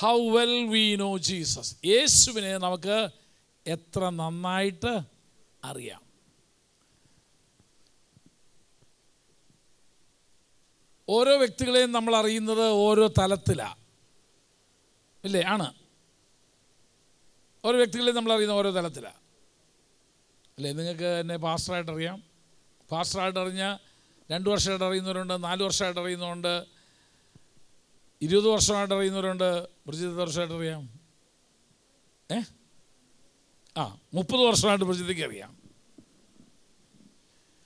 How well we know Jesus. യേശുവിനെ നമുക്ക് എത്ര നന്നായിട്ട് അറിയാം. ഓരോ വ്യക്തികളെയും നമ്മൾ അറിയുന്നത് ഓരോ തലത്തിലാണ്, ഇല്ലേ? ആണ്. ഓരോ വ്യക്തികളെയും നമ്മൾ അറിയുന്ന ഓരോ തലത്തിലാണ്, അല്ലേ? നിങ്ങൾക്ക് എന്നെ പാസ്റ്ററായിട്ട് അറിയാം. പാസ്റ്ററായിട്ട് അറിഞ്ഞാൽ 2 വർഷമായിട്ട് അറിയുന്നവരുണ്ട്, 4 വർഷമായിട്ട് അറിയുന്നവരുണ്ട്, 20 വർഷമായിട്ട് അറിയുന്നവരുണ്ട്. ബ്രിജിത്ത് എത്ര വർഷമായിട്ട് അറിയാം? 30 വർഷമായിട്ട് ബ്രിജിത്തേക്ക് അറിയാം.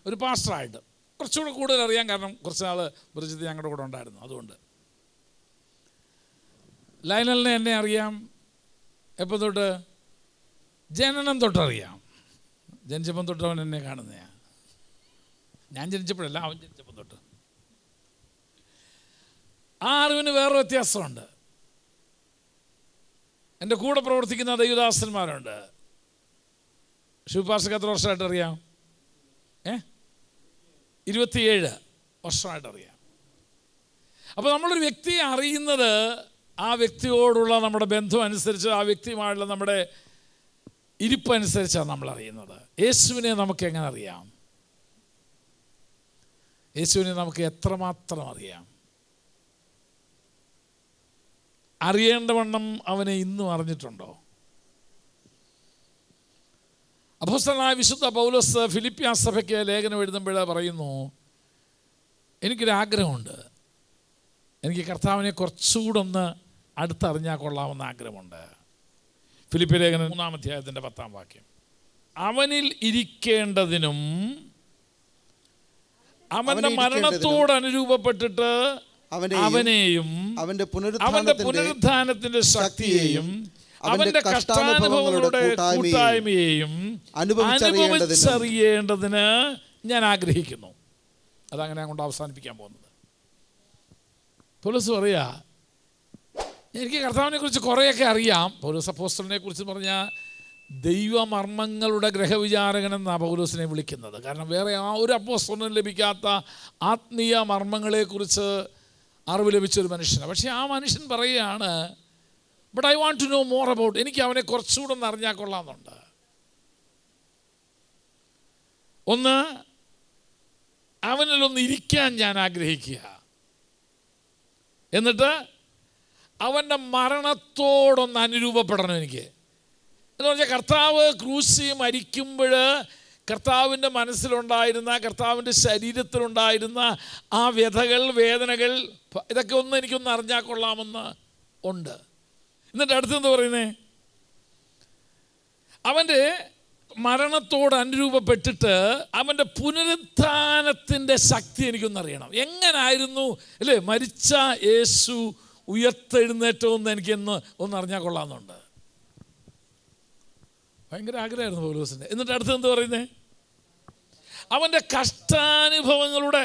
ഒരു പാസ്റ്ററായിട്ട് കുറച്ചുകൂടെ കൂടുതൽ അറിയാം, കാരണം കുറച്ച് നാൾ ബ്രിജിത്ത് ഞങ്ങളുടെ കൂടെ ഉണ്ടായിരുന്നു. അതുകൊണ്ട് ലൈനലിനെ എന്നെ അറിയാം. എപ്പോൾ തൊട്ട്? ജനനം തൊട്ടറിയാം. ജനിച്ചപ്പം തൊട്ട് അവൻ എന്നെ കാണുന്നതാണ്. ഞാൻ ജനിച്ചപ്പോഴല്ല, അവൻ ജനിച്ചപ്പം തൊട്ട്. ആ അറിവിന് വേറെ വ്യത്യാസമുണ്ട്. എൻ്റെ കൂടെ പ്രവർത്തിക്കുന്ന ദൈവദാസന്മാരുണ്ട്. ശിവപാസ്റ്റർക്ക് എത്ര വർഷമായിട്ട് അറിയാം? 27 വർഷമായിട്ട് അറിയാം. അപ്പോൾ നമ്മളൊരു വ്യക്തിയെ അറിയുന്നത് ആ വ്യക്തിയോടുള്ള നമ്മുടെ ബന്ധം അനുസരിച്ച്, ആ വ്യക്തിയുമായുള്ള നമ്മുടെ ഇരിപ്പനുസരിച്ചാണ് നമ്മൾ അറിയുന്നത്. യേശുവിനെ നമുക്ക് എങ്ങനെ അറിയാം? യേശുവിനെ നമുക്ക് എത്രമാത്രം അറിയാം? അറിയേണ്ടവണ്ണം അവനെ ഇന്നും അറിഞ്ഞിട്ടുണ്ടോ? അപ്പോസ്തലനായ വിശുദ്ധ പൗലോസ് ഫിലിപ്പിയ സഭയ്ക്ക് ലേഖനം എഴുതുമ്പോൾ പറയുന്നു, എനിക്കൊരാഗ്രഹമുണ്ട്, എനിക്ക് കർത്താവിനെ കുറച്ചുകൂടെ ഒന്ന് അടുത്തറിഞ്ഞാൽ കൊള്ളാമെന്ന ആഗ്രഹമുണ്ട്. ഫിലിപ്പിയ ലേഖനം 3-ാം അധ്യായത്തിൻ്റെ 10-ാം വാക്യം. അവനിൽ ഇരിക്കേണ്ടതിനും അവൻ്റെ മരണത്തോട് അനുരൂപപ്പെട്ടിട്ട് അവനെയും അവൻ്റെ പുനരുത്ഥാനത്തിൻ്റെ ശക്തിയെയും അവൻ്റെ കഷ്ടാനുഭവങ്ങളുടെ കൂട്ടായ്മയെയും അനുഭവിച്ചറിയേണ്ടതിന് ഞാൻ ആഗ്രഹിക്കുന്നു. അതങ്ങനെ അങ്ങോട്ട് അവസാനിപ്പിക്കാൻ പോകുന്നത്. പൗലോസ് പറയാ, എനിക്ക് കർത്താവിനെ കുറിച്ച് കുറേയൊക്കെ അറിയാം. പൗലോസ് അപ്പോസ്തലനെ കുറിച്ച് പറഞ്ഞാൽ ദൈവമർമ്മങ്ങളുടെ ഗ്രഹവിചാരകൻ എന്നാണ് പൗലോസിനെ വിളിക്കുന്നത്. കാരണം വേറെ ആ ഒരു അപ്പോസ്തലനും ലഭിക്കാത്ത ആത്മീയ മർമ്മങ്ങളെക്കുറിച്ച് അറിവ് ലഭിച്ചൊരു മനുഷ്യനാണ്. പക്ഷേ ആ മനുഷ്യൻ പറയുകയാണ്, but I want to know more about, എനിക്ക് അവനെ കുറച്ചുകൂടെ ഒന്ന് അറിഞ്ഞാൽ കൊള്ളാമെന്നുണ്ട്. ഒന്ന്, അവനിലൊന്ന് ഇരിക്കാൻ ഞാൻ ആഗ്രഹിക്കുക. എന്നിട്ട് അവൻ്റെ മരണത്തോടൊന്ന് അനുരൂപപ്പെടണം എനിക്ക്. എന്ന് പറഞ്ഞാൽ കർത്താവ് ക്രൂശിൽ മരിക്കുമ്പോൾ കർത്താവിൻ്റെ മനസ്സിലുണ്ടായിരുന്ന, കർത്താവിൻ്റെ ശരീരത്തിലുണ്ടായിരുന്ന ആ വ്യഥകൾ, വേദനകൾ, ഇതൊക്കെ ഒന്ന് എനിക്കൊന്ന് അറിഞ്ഞാൽ കൊള്ളാമെന്ന് ഉണ്ട്. എന്നിട്ട് അടുത്തെന്ത് പറയുന്നേ? അവൻ്റെ മരണത്തോട് അനുരൂപപ്പെട്ടിട്ട് അവൻ്റെ പുനരുത്ഥാനത്തിൻ്റെ ശക്തി എനിക്കൊന്നറിയണം. എങ്ങനായിരുന്നു, അല്ലേ, മരിച്ച യേശു ഉയർത്തെഴുന്നേറ്റമെന്ന് എനിക്കൊന്ന് അറിഞ്ഞാൽ കൊള്ളാമെന്നുണ്ട്. ഭയങ്കര ആഗ്രഹമായിരുന്നു പൗലോസിൻ്റെ. എന്നിട്ട് അടുത്തെന്ത് പറയുന്നേ? അവൻ്റെ കഷ്ടാനുഭവങ്ങളുടെ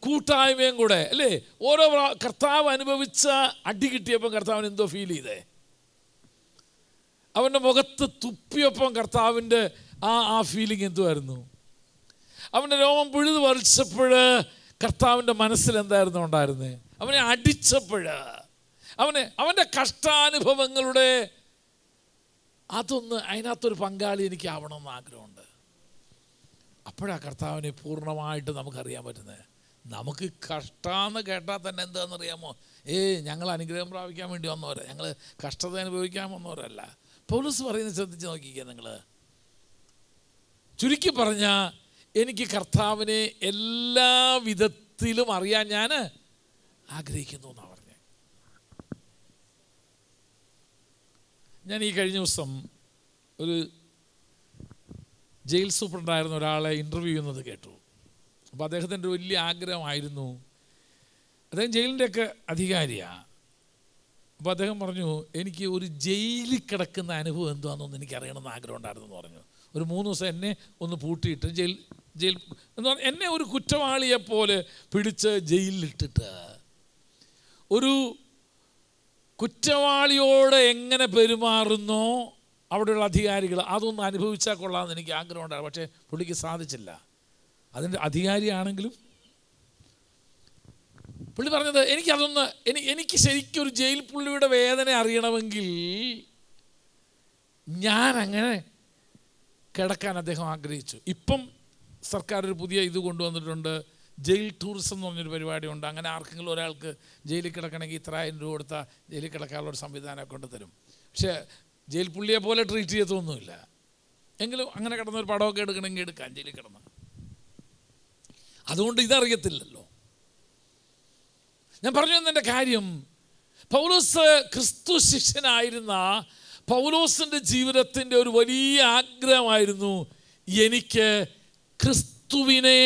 കൂട്ടായ്മയും കൂടെ, അല്ലേ? ഓരോ കർത്താവ് അനുഭവിച്ച അടി കിട്ടിയപ്പം കർത്താവിന് എന്തോ ഫീൽ ചെയ്തേ? അവൻ്റെ മുഖത്ത് തുപ്പിയപ്പം കർത്താവിൻ്റെ ആ ഫീലിംഗ് എന്തുമായിരുന്നു? അവൻ്റെ രോമം പുഴുത് പറിച്ചപ്പോൾ കർത്താവിൻ്റെ മനസ്സിൽ എന്തായിരുന്നു ഉണ്ടായിരുന്നേ? അവനെ അടിച്ചപ്പോൾ അവൻ്റെ കഷ്ടാനുഭവങ്ങളുടെ അതൊന്ന്, അതിനകത്തൊരു പങ്കാളി എനിക്ക് ആവണമെന്ന് ആഗ്രഹമുണ്ട്. അപ്പോഴാണ് കർത്താവിനെ പൂർണ്ണമായിട്ട് നമുക്കറിയാൻ പറ്റുന്നത്. നമുക്ക് കഷ്ടമെന്ന് കേട്ടാൽ തന്നെ എന്താണെന്നറിയാമോ? ഞങ്ങൾ അനുഗ്രഹം പ്രാപിക്കാൻ വേണ്ടി വന്നവരാ, ഞങ്ങൾ കഷ്ടത അനുഭവിക്കാൻ വന്നവരല്ല. പൗലോസ് പറയുന്നത് ശ്രദ്ധിച്ച് നോക്കിക്കുക നിങ്ങൾ. ചുരുക്കി പറഞ്ഞാൽ, എനിക്ക് കർത്താവിനെ എല്ലാ വിധത്തിലും അറിയാൻ ഞാൻ ആഗ്രഹിക്കുന്നു എന്നാണ് പറഞ്ഞത്. ഞാൻ ഈ കഴിഞ്ഞ ദിവസം ഒരു ജയിൽ സൂപ്രണ്ടായിരുന്ന ഒരാളെ ഇൻ്റർവ്യൂ ചെയ്യുന്നത് കേട്ടു. അപ്പോൾ അദ്ദേഹത്തിൻ്റെ ഒരു വലിയ ആഗ്രഹമായിരുന്നു, അദ്ദേഹം ജയിലിൻ്റെയൊക്കെ അധികാരിയാണ്. അപ്പോൾ അദ്ദേഹം പറഞ്ഞു, എനിക്ക് ഒരു ജയിലിൽ കിടക്കുന്ന അനുഭവം എന്താണെന്നൊന്ന് എനിക്കറിയണമെന്ന് ആഗ്രഹം ഉണ്ടായിരുന്നു എന്ന് പറഞ്ഞു. ഒരു 3 ദിവസം എന്നെ ഒന്ന് പൂട്ടിയിട്ട് ജയിൽ എന്ന് പറഞ്ഞാൽ എന്നെ ഒരു കുറ്റവാളിയെപ്പോലെ പിടിച്ച് ജയിലിലിട്ടിട്ട് ഒരു കുറ്റവാളിയോട് എങ്ങനെ പെരുമാറുന്നോ അവിടെയുള്ള അധികാരികൾ, അതൊന്ന് അനുഭവിച്ചാൽ കൊള്ളാമെന്ന് എനിക്ക് ആഗ്രഹം ഉണ്ടായിരുന്നു. പക്ഷേ പുള്ളിക്ക് സാധിച്ചില്ല. അതിൻ്റെ അധികാരിയാണെങ്കിലും പുള്ളി പറഞ്ഞത്, എനിക്ക് ശരിക്കും ഒരു ജയിൽ പുള്ളിയുടെ വേദന അറിയണമെങ്കിൽ ഞാൻ അങ്ങനെ കിടക്കാൻ അദ്ദേഹം ആഗ്രഹിച്ചു. ഇപ്പം സർക്കാർ ഒരു പുതിയ ഇത് കൊണ്ടുവന്നിട്ടുണ്ട്, ജയിൽ ടൂറിസം എന്ന് പറഞ്ഞൊരു പരിപാടിയുണ്ട്. അങ്ങനെ ആർക്കെങ്കിലും ഒരാൾക്ക് ജയിലിൽ കിടക്കണമെങ്കിൽ ഇത്ര 1000 രൂപ കൊടുത്താൽ ജയിലിൽ കിടക്കാനുള്ള ഒരു സംവിധാനം കൊണ്ട് തരും. പക്ഷേ ജയിൽ പുള്ളിയെ പോലെ ട്രീറ്റ് ചെയ്യത്തൊന്നുമില്ല. എങ്കിലും അങ്ങനെ കിടന്നൊരു പടമൊക്കെ എടുക്കണമെങ്കിൽ എടുക്കാം ജയിലിൽ കിടന്ന്. അതുകൊണ്ട് ഇതറിയത്തില്ലല്ലോ. ഞാൻ പറഞ്ഞു വന്നതിൻ്റെ കാര്യം, പൗലോസ് ക്രിസ്തു ശിഷ്യനായിരുന്ന പൗലോസിൻ്റെ ജീവിതത്തിൻ്റെ ഒരു വലിയ ആഗ്രഹമായിരുന്നു, എനിക്ക് ക്രിസ്തുവിനെ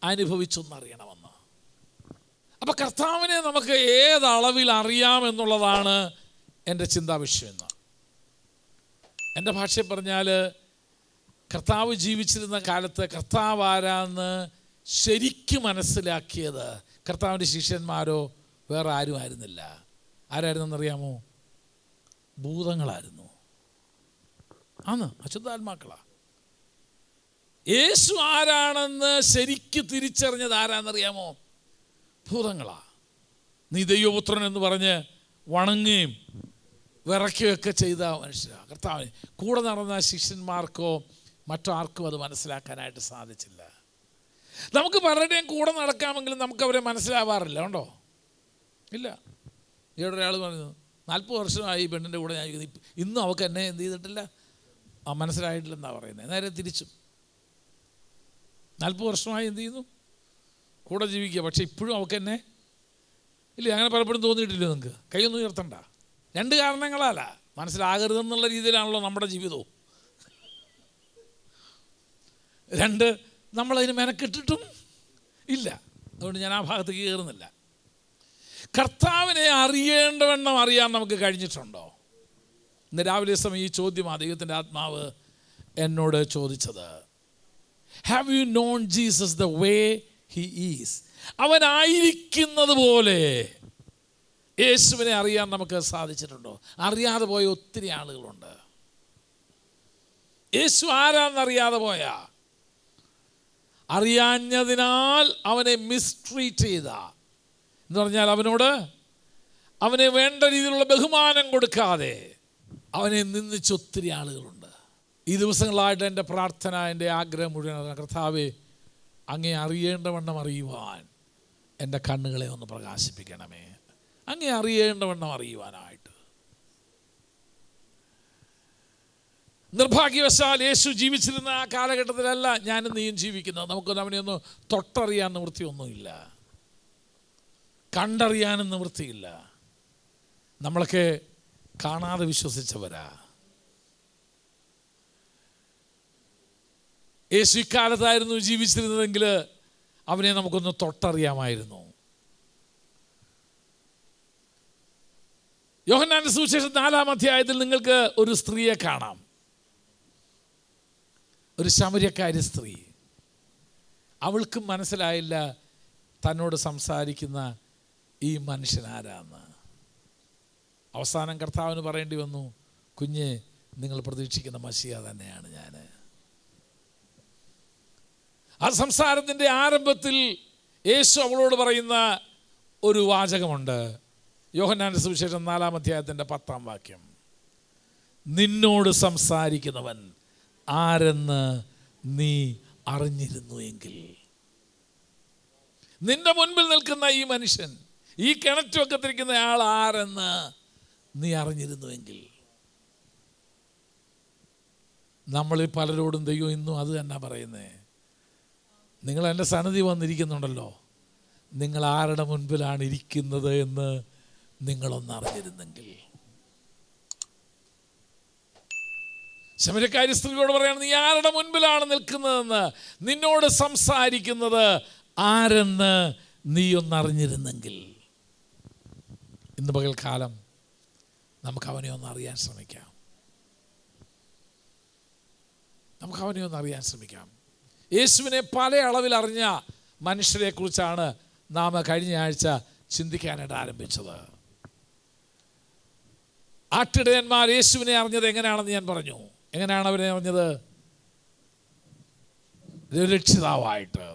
അനുഭവിച്ചൊന്നറിയണമെന്ന്. അപ്പം കർത്താവിനെ നമുക്ക് ഏതളവിൽ അറിയാമെന്നുള്ളതാണ് എൻ്റെ ചിന്താവിഷയം. എൻ്റെ ഭാഷയിൽ പറഞ്ഞാൽ, കർത്താവ് ജീവിച്ചിരുന്ന കാലത്ത് കർത്താവ് ആരാന്ന് ശരിക്കും മനസ്സിലാക്കിയത് കർത്താവിൻ്റെ ശിഷ്യന്മാരോ വേറെ ആരും ആയിരുന്നില്ല. ആരായിരുന്നെന്നറിയാമോ? ഭൂതങ്ങളായിരുന്നു. അശുദ്ധാത്മാക്കളാ. യേശു ആരാണെന്ന് ശരിക്ക് തിരിച്ചറിഞ്ഞത് ആരാന്നറിയാമോ? ഭൂതങ്ങളാ. നീ ദൈവപുത്രൻ എന്ന് പറഞ്ഞ് വണങ്ങുകയും വിറയ്ക്കുകയൊക്കെ ചെയ്ത മനുഷ്യരാണ്. കർത്താവിന് കൂടെ നടന്ന ശിഷ്യന്മാർക്കോ മറ്റാർക്കും അത് മനസ്സിലാക്കാനായിട്ട് സാധിച്ചില്ല. നമുക്ക് പലരുടെയും കൂടെ നടക്കാമെങ്കിലും നമുക്ക് അവരെ മനസ്സിലാവാറില്ല. ഉണ്ടോ? ഇല്ല. ഇവിടെ ഒരാൾ പറഞ്ഞു, 40 വർഷമായി പെണ്ണിൻ്റെ കൂടെ ഞാൻ ഇന്നും അവൾക്ക് എന്നെ എന്ത് ചെയ്തിട്ടില്ല, മനസ്സിലായിട്ടില്ലെന്നാണ് പറയുന്നത്. നേരെ തിരിച്ചും 40 വർഷമായി എന്ത് ചെയ്യുന്നു, കൂടെ ജീവിക്കുക, പക്ഷെ ഇപ്പോഴും അവൾക്ക് എന്നെ ഇല്ല. അങ്ങനെ പലപ്പോഴും തോന്നിയിട്ടില്ല. നിങ്ങൾക്ക് കൈയൊന്നും ഉയർത്തണ്ട. 2 കാരണങ്ങളല്ല, മനസ്സിലാകരുതെന്നുള്ള രീതിയിലാണല്ലോ നമ്മുടെ ജീവിതവും. 2, നമ്മളതിന് മെനക്കെട്ടിട്ടും ഇല്ല. അതുകൊണ്ട് ഞാൻ ആ ഭാഗത്തേക്ക് കയറുന്നില്ല. കർത്താവിനെ അറിയേണ്ടവണ്ണം അറിയാൻ നമുക്ക് കഴിഞ്ഞിട്ടുണ്ടോ? ഇന്ന് രാവിലെ സമയം ഈ ചോദ്യമാണ് ദൈവത്തിൻ്റെ ആത്മാവ് എന്നോട് ചോദിച്ചത്. Have you known Jesus the way he is? അവനായിരിക്കുന്നത് പോലെ യേശുവിനെ അറിയാൻ നമുക്ക് സാധിച്ചിട്ടുണ്ടോ? അറിയാതെ പോയ ഒത്തിരി ആളുകളുണ്ട്. യേശു ആരാന്നറിയാതെ പോയ, അറിയാഞ്ഞതിനാൽ അവനെ മിസ്ട്രീറ്റ് ചെയ്ത എന്ന് പറഞ്ഞാൽ അവനെ വേണ്ട രീതിയിലുള്ള ബഹുമാനം കൊടുക്കാതെ അവനെ നിന്ദിച്ച ഒത്തിരി ആളുകളുണ്ട്. ഈ ദിവസങ്ങളായിട്ട് എൻ്റെ പ്രാർത്ഥന, എൻ്റെ ആഗ്രഹം മുഴുവൻ, കർത്താവേ, അങ്ങേ അറിയേണ്ടവണ്ണം അറിയുവാൻ എൻ്റെ കണ്ണുകളെ ഒന്ന് പ്രകാശിപ്പിക്കണമേ. അങ്ങേ അറിയേണ്ടവണ്ണം അറിയുവാനായിട്ട്. നിർഭാഗ്യവശാൽ യേശു ജീവിച്ചിരുന്ന ആ കാലഘട്ടത്തിലല്ല ഞാനും നീയും ജീവിക്കുന്നത്. നമുക്കൊന്നും അവനെ ഒന്ന് തൊട്ടറിയാൻ നിവൃത്തിയൊന്നുമില്ല, കണ്ടറിയാനും നിവൃത്തിയില്ല. നമ്മളൊക്കെ കാണാതെ വിശ്വസിച്ചവരാ. യേശു ഇക്കാലത്തായിരുന്നു ജീവിച്ചിരുന്നതെങ്കിൽ അവനെ നമുക്കൊന്ന് തൊട്ടറിയാമായിരുന്നു. യോഹന്നാന്റെ സുവിശേഷം 4-ാം അധ്യായത്തിൽ നിങ്ങൾക്ക് ഒരു സ്ത്രീയെ കാണാം, ഒരു ശമര്യക്കാരി സ്ത്രീ. അവൾക്കും മനസ്സിലായില്ല തന്നോട് സംസാരിക്കുന്ന ഈ മനുഷ്യനാരാന്ന്. അവസാനം കർത്താവിന് പറയേണ്ടി വന്നു, കുഞ്ഞ്, നിങ്ങൾ പ്രതീക്ഷിക്കുന്ന മശിയ തന്നെയാണ് ഞാൻ. ആ സംസാരത്തിൻ്റെ ആരംഭത്തിൽ യേശു അവളോട് പറയുന്ന ഒരു വാചകമുണ്ട്. യോഹന്നാന്റെ സുവിശേഷം 4-ാം അധ്യായത്തിൻ്റെ 10-ാം വാക്യം. നിന്നോട് സംസാരിക്കുന്നവൻ ആരെന്ന് നീ അറിഞ്ഞിരുന്നു എങ്കിൽ. നിന്റെ മുൻപിൽ നിൽക്കുന്ന ഈ മനുഷ്യൻ, ഈ കിണറ്റുവക്കത്തിരിക്കുന്ന ആൾ ആരെന്ന് നീ അറിഞ്ഞിരുന്നുവെങ്കിൽ. നമ്മളിൽ പലരോടും ദൈവം ഇന്നും അത് തന്നെ പറയുന്നേ. നിങ്ങൾ എൻ്റെ സന്നിധി വന്നിരിക്കുന്നുണ്ടല്ലോ, നിങ്ങൾ ആരുടെ മുൻപിലാണ് ഇരിക്കുന്നത് എന്ന് നിങ്ങളൊന്ന് അറിഞ്ഞിരുന്നെങ്കിൽ. ശമര്യക്കാരി സ്ത്രീയോട് പറയാണ്, നീ ആരുടെ മുൻപിലാണ് നിൽക്കുന്നതെന്ന്, നിന്നോട് സംസാരിക്കുന്നത് ആരെന്ന് നീ ഒന്നറിഞ്ഞിരുന്നെങ്കിൽ. ഇന്ന് പകൽക്കാലം നമുക്ക് അവനെ ഒന്ന് അറിയാൻ ശ്രമിക്കാം. യേശുവിനെ പല അളവിൽ അറിഞ്ഞ മനുഷ്യരെക്കുറിച്ചാണ് നാം കഴിഞ്ഞ ആഴ്ച ചിന്തിക്കാനായിട്ട് ആരംഭിച്ചത്. ആട്ടിടയന്മാർ യേശുവിനെ അറിഞ്ഞത് എങ്ങനെയാണെന്ന് ഞാൻ പറഞ്ഞു. എങ്ങനെയാണ് അവരെ അറിഞ്ഞത്? രക്ഷിതാവായിട്ട്.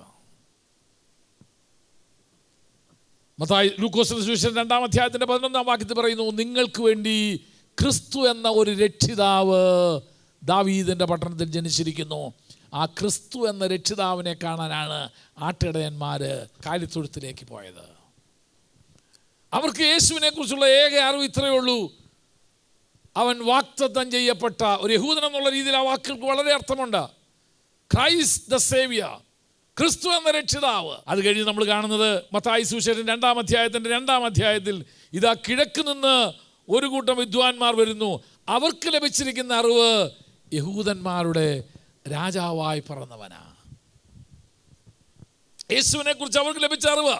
മത്തായി ലൂക്കോസിന്റെ സുവിശേഷം 2-ാം അധ്യായത്തിന്റെ 11-ാം വാക്യത്തിൽ പറയുന്നു, നിങ്ങൾക്ക് വേണ്ടി ക്രിസ്തു എന്ന ഒരു രക്ഷിതാവ് ദാവീദിന്റെ പട്ടണത്തിൽ ജനിച്ചിരിക്കുന്നു. ആ ക്രിസ്തു എന്ന രക്ഷിതാവിനെ കാണാനാണ് ആട്ടിടയന്മാര് കാലിത്തൊഴുത്തിലേക്ക് പോയത്. അവർക്ക് യേശുവിനെ കുറിച്ചുള്ള ഏക അറിവ് ഇത്രയേ ഉള്ളൂ, അവൻ വാഗ്ദത്തം ചെയ്യപ്പെട്ട ഒരു യഹൂദൻ എന്നുള്ള രീതിയിൽ ആ വാക്കുകൾക്ക് വളരെ അർത്ഥമുണ്ട്. ക്രൈസ്റ്റ് ദ സേവിയർ, ക്രിസ്തു എന്ന രക്ഷിതാവ്. അത് കഴിഞ്ഞ് നമ്മൾ കാണുന്നത് മത്തായി സുവിശേഷം 2-ാം അധ്യായത്തിന്റെ 2-ാം അധ്യായത്തിൽ, ഇതാ കിഴക്ക് നിന്ന് ഒരു കൂട്ടം വിദ്വാൻമാർ വരുന്നു, അവർക്ക് ലഭിച്ചിരിക്കുന്ന അറിവ് യഹൂദന്മാരുടെ രാജാവായി പറന്നവനാ. യേശുവിനെ കുറിച്ച് അവർക്ക് ലഭിച്ച അറിവ്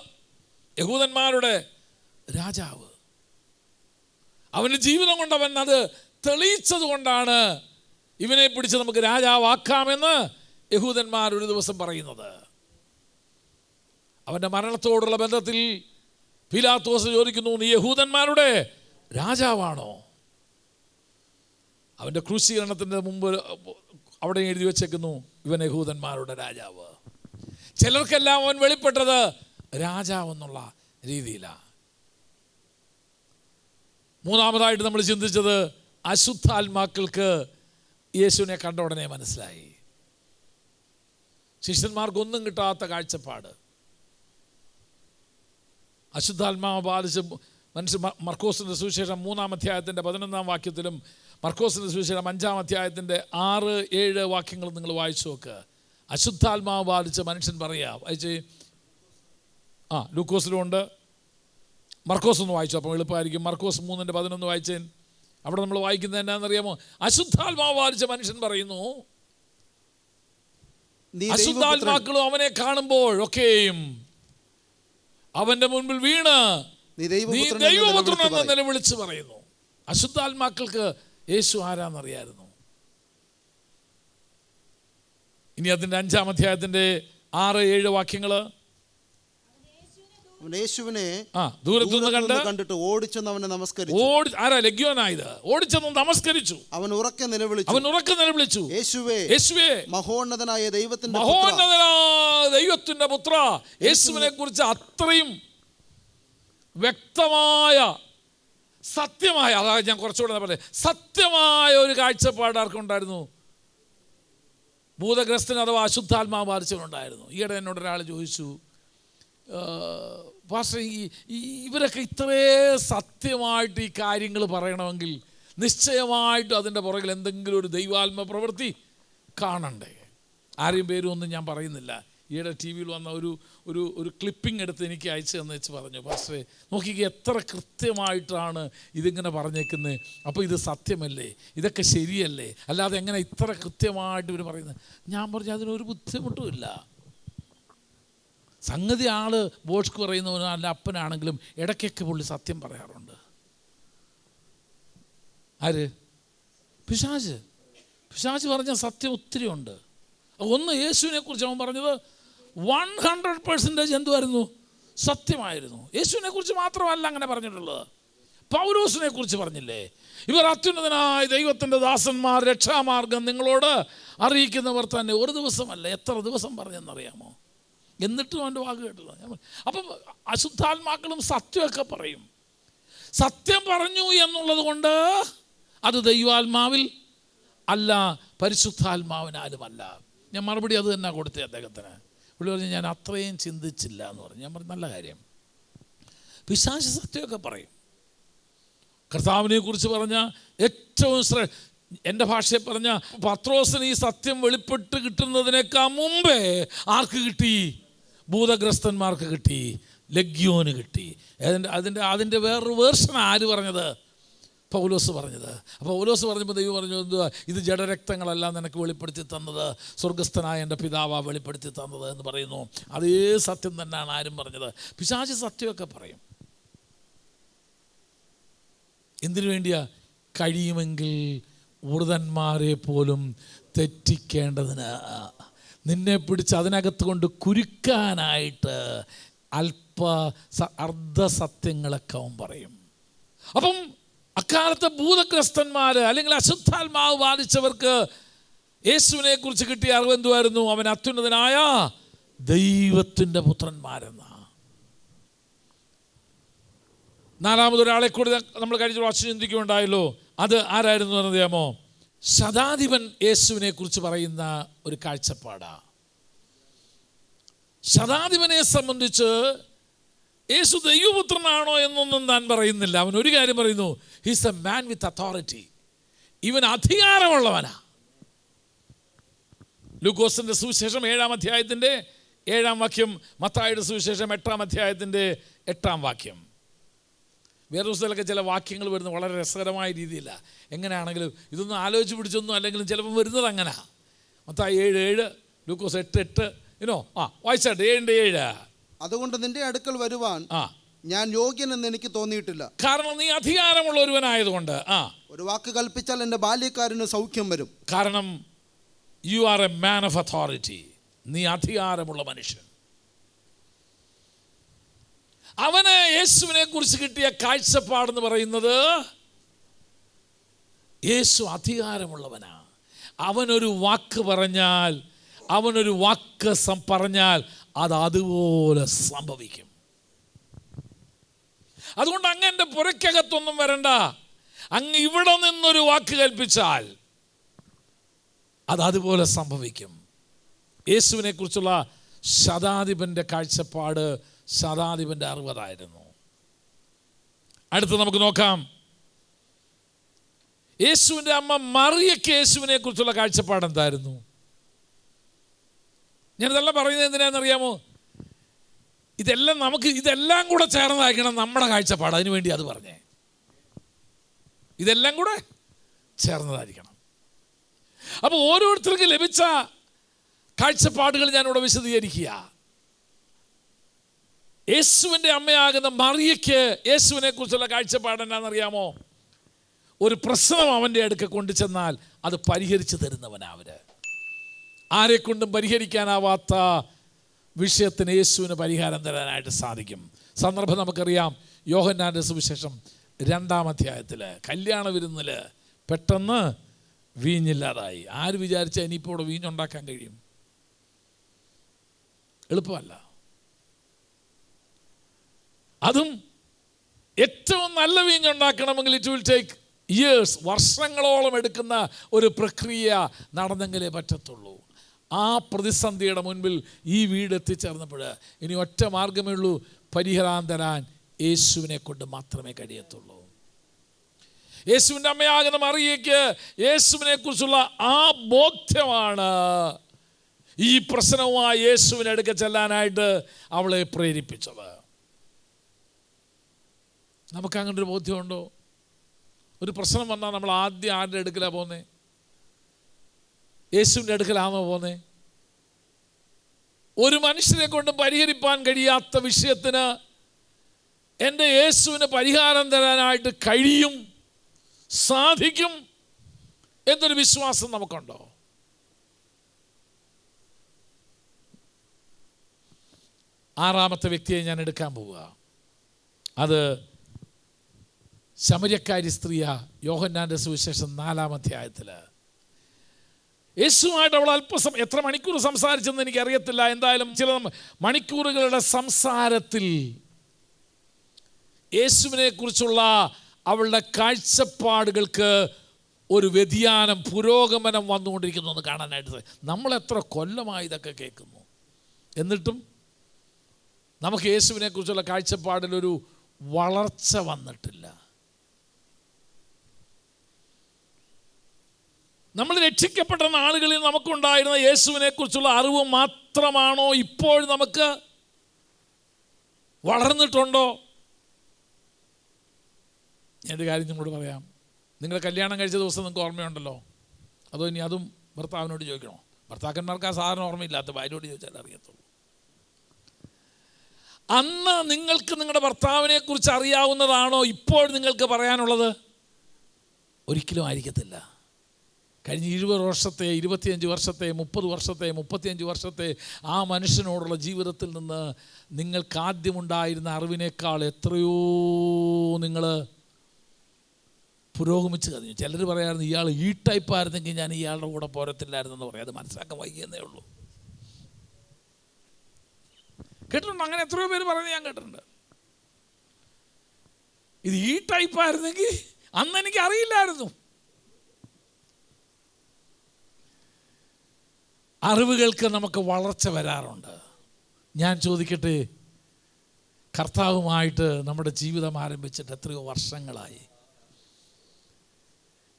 യഹൂദന്മാരുടെ രാജാവ്. അവൻ്റെ ജീവിതം കൊണ്ട് അവൻ അത് തെളിയിച്ചത് കൊണ്ടാണ് ഇവനെ പിടിച്ച് നമുക്ക് രാജാവാക്കാമെന്ന് യഹൂദന്മാർ ഒരു ദിവസം പറയുന്നത്. അവൻ്റെ മരണത്തോടുള്ള ബന്ധത്തിൽ പീലാത്തോസ് ചോദിക്കുന്നു, നീ യഹൂദന്മാരുടെ രാജാവാണോ? അവൻ്റെ ക്രൂശീകരണത്തിൻ്റെ മുമ്പ് അവിടെ എഴുതി വച്ചേക്കുന്നു, ഇവൻ യഹൂദന്മാരുടെ രാജാവ്. ചിലർക്കെല്ലാം അവൻ വെളിപ്പെട്ടത് രാജാവെന്നുള്ള രീതിയിലാണ്. മൂന്നാമതായിട്ട് നമ്മൾ ചിന്തിച്ചത്, അശുദ്ധാത്മാക്കൾക്ക് യേശുവിനെ കണ്ട ഉടനെ മനസ്സിലായി. ശിഷ്യന്മാർക്കൊന്നും കിട്ടാത്ത കാഴ്ചപ്പാട്. അശുദ്ധാത്മാവ് ബാധിച്ച് മനുഷ്യ മർക്കോസിൻ്റെ സുവിശേഷം 3-ാം അധ്യായത്തിൻ്റെ 11-ാം വാക്യത്തിലും മർക്കോസിൻ്റെ സുവിശേഷം 5-ാം അധ്യായത്തിൻ്റെ 6-7 വാക്യങ്ങൾ നിങ്ങൾ വായിച്ചു നോക്ക്. അശുദ്ധാത്മാവ് ബാധിച്ച മനുഷ്യൻ പറയാം, വായിച്ച്. ലൂക്കോസിലും ഉണ്ട്, മർക്കോസ് ഒന്ന് വായിച്ചു, അപ്പോൾ എളുപ്പമായിരിക്കും. മർക്കോസ് 3:11 വായിച്ചേൻ. അവിടെ നമ്മൾ വായിക്കുന്നത് എന്നാണെന്നറിയാമോ? അശുദ്ധാത്മാവ് ബാധിച്ച മനുഷ്യൻ പറയുന്നു, അശുദ്ധാത്മാക്കളും അവനെ കാണുമ്പോഴൊക്കെയും അവന്റെ മുൻപിൽ വീണ് നീ ദൈവപുത്രനെന്ന് നിലവിളിച്ച് പറയുന്നു. അശുദ്ധാത്മാക്കൾക്ക് യേശു ആരാന്നറിയായിരുന്നു. ഇനി അതിൻ്റെ 5-ാം അധ്യായത്തിന്റെ 6-7 വാക്യങ്ങള്, ദൂരത്തുനിന്ന് കണ്ടിട്ട് ഓടിച്ചെന്ന് അവനെ നമസ്കരിച്ചു. ആരാ? ലഗ്യോനായത്. ഓടിച്ചെന്ന് നമസ്കരിച്ചു. അവൻ ഉറക്കെ നിലവിളിച്ചു, യേശുവേ, യേശുവേ, മഹോന്നതനായ ദൈവത്തിന്റെ പുത്ര. യേശുവിനെ കുറിച്ച് അത്രയും വ്യക്തമായ സത്യമായ, അതായത് ഞാൻ കുറച്ചുകൂടെ പറയാം, സത്യമായ ഒരു കാഴ്ചപ്പാട് ആർക്കുണ്ടായിരുന്നു? ഭൂതഗ്രസ്തന് അഥവാ അശുദ്ധാത്മാവ് ബാധിച്ചവനുണ്ടായിരുന്നു. ഈയിടെ എന്നോട് ഒരാൾ ചോദിച്ചു, പാസ്റ്റർ, ഇവരൊക്കെ ഇത്രേ സത്യമായിട്ട് ഈ കാര്യങ്ങൾ പറയണമെങ്കിൽ നിശ്ചയമായിട്ടും അതിൻ്റെ പുറകിൽ എന്തെങ്കിലും ഒരു ദൈവാത്മ പ്രവൃത്തി കാണണ്ടേ? ആരെയും പേരും ഒന്നും ഞാൻ പറയുന്നില്ല. ഈയിടെ ടി വിയിൽ വന്ന ഒരു ക്ലിപ്പിംഗ് എടുത്ത് എനിക്ക് അയച്ചു എന്ന് വെച്ച് പറഞ്ഞു, പാസ്റ്ററെ നോക്കിക്കുക എത്ര കൃത്യമായിട്ടാണ് ഇതിങ്ങനെ പറഞ്ഞേക്കുന്നത്, അപ്പോൾ ഇത് സത്യമല്ലേ, ഇതൊക്കെ ശരിയല്ലേ, അല്ലാതെ എങ്ങനെ ഇത്ര കൃത്യമായിട്ട് ഇവർ പറയുന്നത്? ഞാൻ പറഞ്ഞു, അതിനൊരു ബുദ്ധിമുട്ടുമില്ല. സംഗതി ആള് ബോഷ്ക്ക് പറയുന്നവനോ അല്ല അപ്പനാണെങ്കിലും ഇടയ്ക്കൊക്കെ പുള്ളി സത്യം പറയാറുണ്ട്. ആര്? പിശാച് പറഞ്ഞ സത്യം ഒത്തിരി ഉണ്ട്. ഒന്ന്, യേശുവിനെ കുറിച്ച് അവൻ പറഞ്ഞത് 100% എന്തുമായിരുന്നു? സത്യമായിരുന്നു. യേശുവിനെ കുറിച്ച് മാത്രമല്ല അങ്ങനെ പറഞ്ഞിട്ടുള്ളത്, പൗലോസിനെ കുറിച്ച് പറഞ്ഞില്ലേ, ഇവർ അത്യുന്നതനായ ദൈവത്തിൻ്റെ ദാസന്മാർ, രക്ഷാമാർഗം നിങ്ങളോട് അറിയിക്കുന്നവർ തന്നെ. ഒരു ദിവസമല്ല, എത്ര ദിവസം പറഞ്ഞെന്നറിയാമോ? എന്നിട്ടും അവൻ്റെ വാക്ക് കേട്ടില്ല. അപ്പം അശുദ്ധാത്മാക്കളും സത്യമൊക്കെ പറയും. സത്യം പറഞ്ഞു എന്നുള്ളത് കൊണ്ട് അത് ദൈവാത്മാവിൽ അല്ല, പരിശുദ്ധാത്മാവിനാലുമല്ല. ഞാൻ മറുപടി അത് തന്നെ കൊടുത്തേ അദ്ദേഹത്തിന്. പുള്ളി പറഞ്ഞു, ഞാൻ അത്രയും ചിന്തിച്ചില്ല എന്ന് പറഞ്ഞു. ഞാൻ പറഞ്ഞു, നല്ല കാര്യം. പിശാച് സത്യമൊക്കെ പറയും. കർത്താവിനെ കുറിച്ച് പറഞ്ഞ ഏറ്റവും എൻ്റെ ഭാഷയിൽ പറഞ്ഞ പത്രോസിന് ഈ സത്യം വെളിപ്പെട്ട് കിട്ടുന്നതിനേക്കാൾ മുമ്പേ ആർക്ക് കിട്ടി? ഭൂതഗ്രസ്തന്മാർക്ക് കിട്ടി, ലഗ്യോന് കിട്ടി. അതിൻ്റെ വേറൊരു വേർഷൻ ആര് പറഞ്ഞത്? പൗലോസ് പറഞ്ഞത്. അപ്പോൾ പൗലോസ് പറഞ്ഞപ്പോൾ ദൈവം പറഞ്ഞു, എന്തുവാ ഇത്? ജഡരക്തങ്ങളെല്ലാം നിനക്ക് വെളിപ്പെടുത്തി തന്നത് സ്വർഗസ്ഥനായ എൻ്റെ പിതാവാ വെളിപ്പെടുത്തി തന്നത് എന്ന് പറയുന്നു. അതേ സത്യം തന്നെയാണ് ആരും പറഞ്ഞത്. പിശാച് സത്യമൊക്കെ പറയും. എന്തിനു വേണ്ടിയാ? കഴിയുമെങ്കിൽ വൃതന്മാരെ പോലും തെറ്റിക്കേണ്ടതിന്, നിന്നെ പിടിച്ച് അതിനകത്ത് കൊണ്ട് കുരുക്കാനായിട്ട് അർദ്ധസത്യങ്ങളൊക്കെ അവൻ പറയും. അപ്പം അക്കാലത്തെ ഭൂതഗ്രസ്തന്മാർ അല്ലെങ്കിൽ അശുദ്ധാത്മാവ് ബാധിച്ചവർക്ക് യേശുവിനെ കുറിച്ച് കിട്ടിയ അറിവ് എന്തുവായിരുന്നു? അവൻ അത്യുന്നതനായ ദൈവത്തിൻ്റെ പുത്രന്മാരെന്ന. നാലാമതൊരാളെ കൂടി നമ്മൾ കഴിഞ്ഞ പ്രാവശ്യം ചിന്തിക്കുകയുണ്ടായല്ലോ. അത് ആരായിരുന്നു എന്നറിയാമോ? ശതാധിപൻ യേശുവിനെ കുറിച്ച് പറയുന്ന ഒരു കാഴ്ചപ്പാടാണ്. ശതാധിപനെ സംബന്ധിച്ച് യേശു ദൈവപുത്രനാണോ എന്നൊന്നും താൻ പറയുന്നില്ല. അവൻ ഒരു കാര്യം പറയുന്നു, he's a man with authority. ഇവൻ അധികാരമുള്ളവനാ. ലൂക്കോസിന്റെ സുവിശേഷം 7-ാം അധ്യായത്തിൻ്റെ 7-ാം വാക്യം, മത്തായിയുടെ സുവിശേഷം 8-ാം അധ്യായത്തിൻ്റെ 8-ാം വാക്യം. വേറെ പുസ്തകത്തിലൊക്കെ ചില വാക്യങ്ങൾ വരുന്നത് വളരെ രസകരമായ രീതിയില്ല. എങ്ങനെയാണെങ്കിലും ഇതൊന്നും ആലോചിച്ച് പിടിച്ചൊന്നും അല്ലെങ്കിലും ചിലപ്പോൾ വരുന്നത് അങ്ങനെ. മത്തായി 7:7, ലൂക്കോസ് 8:8. വായിച്ചാട്ടെ 7:7. അതുകൊണ്ട് നിന്റെ അടുക്കൽ വരുവാൻ ഞാൻ യോഗ്യനെന്ന് എനിക്ക് തോന്നിയിട്ടില്ല. കാരണം നീ അധികാരമുള്ള ഒരുവനായതുകൊണ്ട്. ഒരു വാക്ക് കൽപ്പിച്ചാൽ എൻ്റെ ബാല്യക്കാരന് സൗഖ്യം വരും. കാരണം you are a man of authority. നീ അധികാരമുള്ള മനുഷ്യൻ. അവന് യേശുവിനെ കുറിച്ച് കിട്ടിയ കാഴ്ചപ്പാടെന്ന് പറയുന്നത് യേശു അധികാരമുള്ളവനാ. അവനൊരു വാക്ക് പറഞ്ഞാൽ അത് അതുപോലെ സംഭവിക്കും. അതുകൊണ്ട് അങ്ങ് എൻ്റെ പുരയ്ക്കകത്തൊന്നും വരണ്ട. അങ്ങ് ഇവിടെ നിന്നൊരു വാക്ക് കൽപ്പിച്ചാൽ അത് അതുപോലെ സംഭവിക്കും. യേശുവിനെ കുറിച്ചുള്ള ശതാധിപൻ്റെ കാഴ്ചപ്പാട്, ശതാധിപൻ്റെ അറിവതായിരുന്നു. അടുത്ത് നമുക്ക് നോക്കാം, യേശുവിൻ്റെ അമ്മ മറിയയ്ക്ക് യേശുവിനെ കുറിച്ചുള്ള കാഴ്ചപ്പാട് എന്തായിരുന്നു? ഞാനിതെല്ലാം പറയുന്നത് എന്തിനാണെന്നറിയാമോ? ഇതെല്ലാം കൂടെ ചേർന്നതായിരിക്കണം നമ്മുടെ കാഴ്ചപ്പാട്. അതിനു വേണ്ടി അത് പറഞ്ഞേ. ഇതെല്ലാം കൂടെ ചേർന്നതായിരിക്കണം. അപ്പോൾ ഓരോരുത്തർക്കും ലഭിച്ച കാഴ്ചപ്പാടുകൾ ഞാനിവിടെ വിശദീകരിക്കുക. യേശുവിൻ്റെ അമ്മയാകുന്ന മറിയയ്ക്ക് യേശുവിനെ കുറിച്ചുള്ള കാഴ്ചപ്പാട് എന്നാണെന്നറിയാമോ? ഒരു പ്രശ്നം അവൻ്റെ അടുക്ക കൊണ്ടു ചെന്നാൽ അത് പരിഹരിച്ചു തരുന്നവനാ. അവര് ആരെക്കൊണ്ടും പരിഹരിക്കാനാവാത്ത വിഷയത്തിന് യേശുവിന് പരിഹാരം തരാനായിട്ട് സാധിക്കും. സന്ദർഭം നമുക്കറിയാം. യോഹന്നാൻ്റെ സുവിശേഷം 2-ാം അധ്യായത്തിൽ കല്യാണ വിരുന്നിൽ പെട്ടെന്ന് വീഞ്ഞില്ലാതായി. ആര് വിചാരിച്ചാൽ ഇനിയിപ്പോൾ ഇവിടെ വീഞ്ഞുണ്ടാക്കാൻ കഴിയും? എളുപ്പമല്ല. അതും ഏറ്റവും നല്ല വീഞ്ഞുണ്ടാക്കണമെങ്കിൽ ഇറ്റ് വിൽ ടേക്ക് ഇയേഴ്സ്, വർഷങ്ങളോളം എടുക്കുന്ന ഒരു പ്രക്രിയ നടന്നെങ്കിലേ പറ്റത്തുള്ളൂ. ആ പ്രതിസന്ധിയുടെ മുൻപിൽ ഈ വീട് എത്തിച്ചേർന്നപ്പോൾ ഇനി ഒറ്റ മാർഗമേ ഉള്ളൂ, പരിഹാരം തരാൻ യേശുവിനെ കൊണ്ട് മാത്രമേ കഴിയത്തുള്ളൂ. യേശുവിൻ്റെ അമ്മയാകുന്ന മറിയയ്ക്ക് യേശുവിനെ കുറിച്ചുള്ള ആ ബോധ്യമാണ് ഈ പ്രശ്നവുമായി യേശുവിനെ അടുക്ക ചെല്ലാനായിട്ട് അവളെ പ്രേരിപ്പിച്ചത്. നമുക്കങ്ങനെ ഒരു ബോധ്യമുണ്ടോ? ഒരു പ്രശ്നം വന്നാൽ നമ്മൾ ആദ്യം ആരുടെ അടുക്കലാണ് പോകുന്നത്? യേശുവിൻ്റെ അടുക്കലാണോ പോകുന്നത്? ഒരു മനുഷ്യനെ കൊണ്ട് പരിഹരിപ്പാൻ കഴിയാത്ത വിഷയത്തിന് എൻ്റെ യേശുവിന് പരിഹാരം തരാനായിട്ട് കഴിയും, സാധിക്കും എന്നൊരു വിശ്വാസം നമുക്കുണ്ടോ? ആറാമത്തെ വ്യക്തിയെ ഞാൻ എടുക്കാൻ പോവുക. അത് ശമര്യക്കാരി സ്ത്രീയാ. യോഹന്നാൻ്റെ സുവിശേഷം 4-ാം അധ്യായത്തിൽ യേശുവായിട്ട് അവൾ അല്പസമയം, എത്ര മണിക്കൂർ സംസാരിച്ചെന്ന് എനിക്കറിയത്തില്ല. എന്തായാലും ചില മണിക്കൂറുകളുടെ സംസാരത്തിൽ യേശുവിനെ കുറിച്ചുള്ള അവളുടെ കാഴ്ചപ്പാടുകൾക്ക് ഒരു വ്യതിയാനം, പുരോഗമനം വന്നുകൊണ്ടിരിക്കുന്നു എന്ന് കാണാനായിട്ട്. നമ്മൾ എത്ര കൊല്ലമായി ഇതൊക്കെ കേൾക്കുന്നു, എന്നിട്ടും നമുക്ക് യേശുവിനെ കുറിച്ചുള്ള കാഴ്ചപ്പാടിലൊരു വളർച്ച വന്നിട്ടില്ല. നമ്മൾ രക്ഷിക്കപ്പെട്ട നാളുകളിൽ നമുക്കുണ്ടായിരുന്ന യേശുവിനെ കുറിച്ചുള്ള അറിവ് മാത്രമാണോ ഇപ്പോൾ നമുക്ക് വളർന്നിട്ടുണ്ടോ? ഞാനൊരു കാര്യം നിങ്ങളോട് പറയാം. നിങ്ങൾ കല്യാണം കഴിച്ച ദിവസം നിങ്ങൾക്ക് ഓർമ്മയുണ്ടല്ലോ? അതോ ഇനി അതും ഭർത്താവിനോട് ചോദിക്കണോ? ഭർത്താക്കന്മാർക്ക് ആ സാധനം ഓർമ്മയില്ലാത്ത ഭാര്യയോട് ചോദിച്ചാൽ അറിയത്തുള്ളൂ. അന്ന് നിങ്ങൾക്ക് നിങ്ങളുടെ ഭർത്താവിനെ കുറിച്ച് അറിയാവുന്നതാണോ ഇപ്പോൾ നിങ്ങൾക്ക് പറയാനുള്ളത്? ഒരിക്കലും ആയിരിക്കത്തില്ല. കഴിഞ്ഞ 20 വർഷത്തെ, 25 വർഷത്തെ, 30 വർഷത്തെ, 35 വർഷത്തെ ആ മനുഷ്യനോടുള്ള ജീവിതത്തിൽ നിന്ന് നിങ്ങൾക്ക് ആദ്യമുണ്ടായിരുന്ന അറിവിനേക്കാൾ എത്രയോ നിങ്ങൾ പുരോഗമിച്ച് കഴിഞ്ഞു. ചിലർ പറയായിരുന്നു ഇയാൾ ഈ ടൈപ്പായിരുന്നെങ്കിൽ ഞാൻ ഇയാളുടെ കൂടെ പോരത്തില്ലായിരുന്നെന്ന് പറയാം. അത് മനസ്സിലാക്കാൻ വൈകിയെന്നേ ഉള്ളൂ. കേട്ടിട്ടുണ്ട്, അങ്ങനെ എത്രയോ പേര് പറയുന്നത് ഞാൻ കേട്ടിട്ടുണ്ട്. ഇത് ഈ ടൈപ്പായിരുന്നെങ്കിൽ അന്ന് എനിക്ക് അറിയില്ലായിരുന്നു. അറിവുകൾക്ക് നമുക്ക് വളർച്ച വരാറുണ്ട്. ഞാൻ ചോദിക്കട്ടെ, കർത്താവുമായിട്ട് നമ്മുടെ ജീവിതം ആരംഭിച്ചിട്ട് എത്രയോ വർഷങ്ങളായി?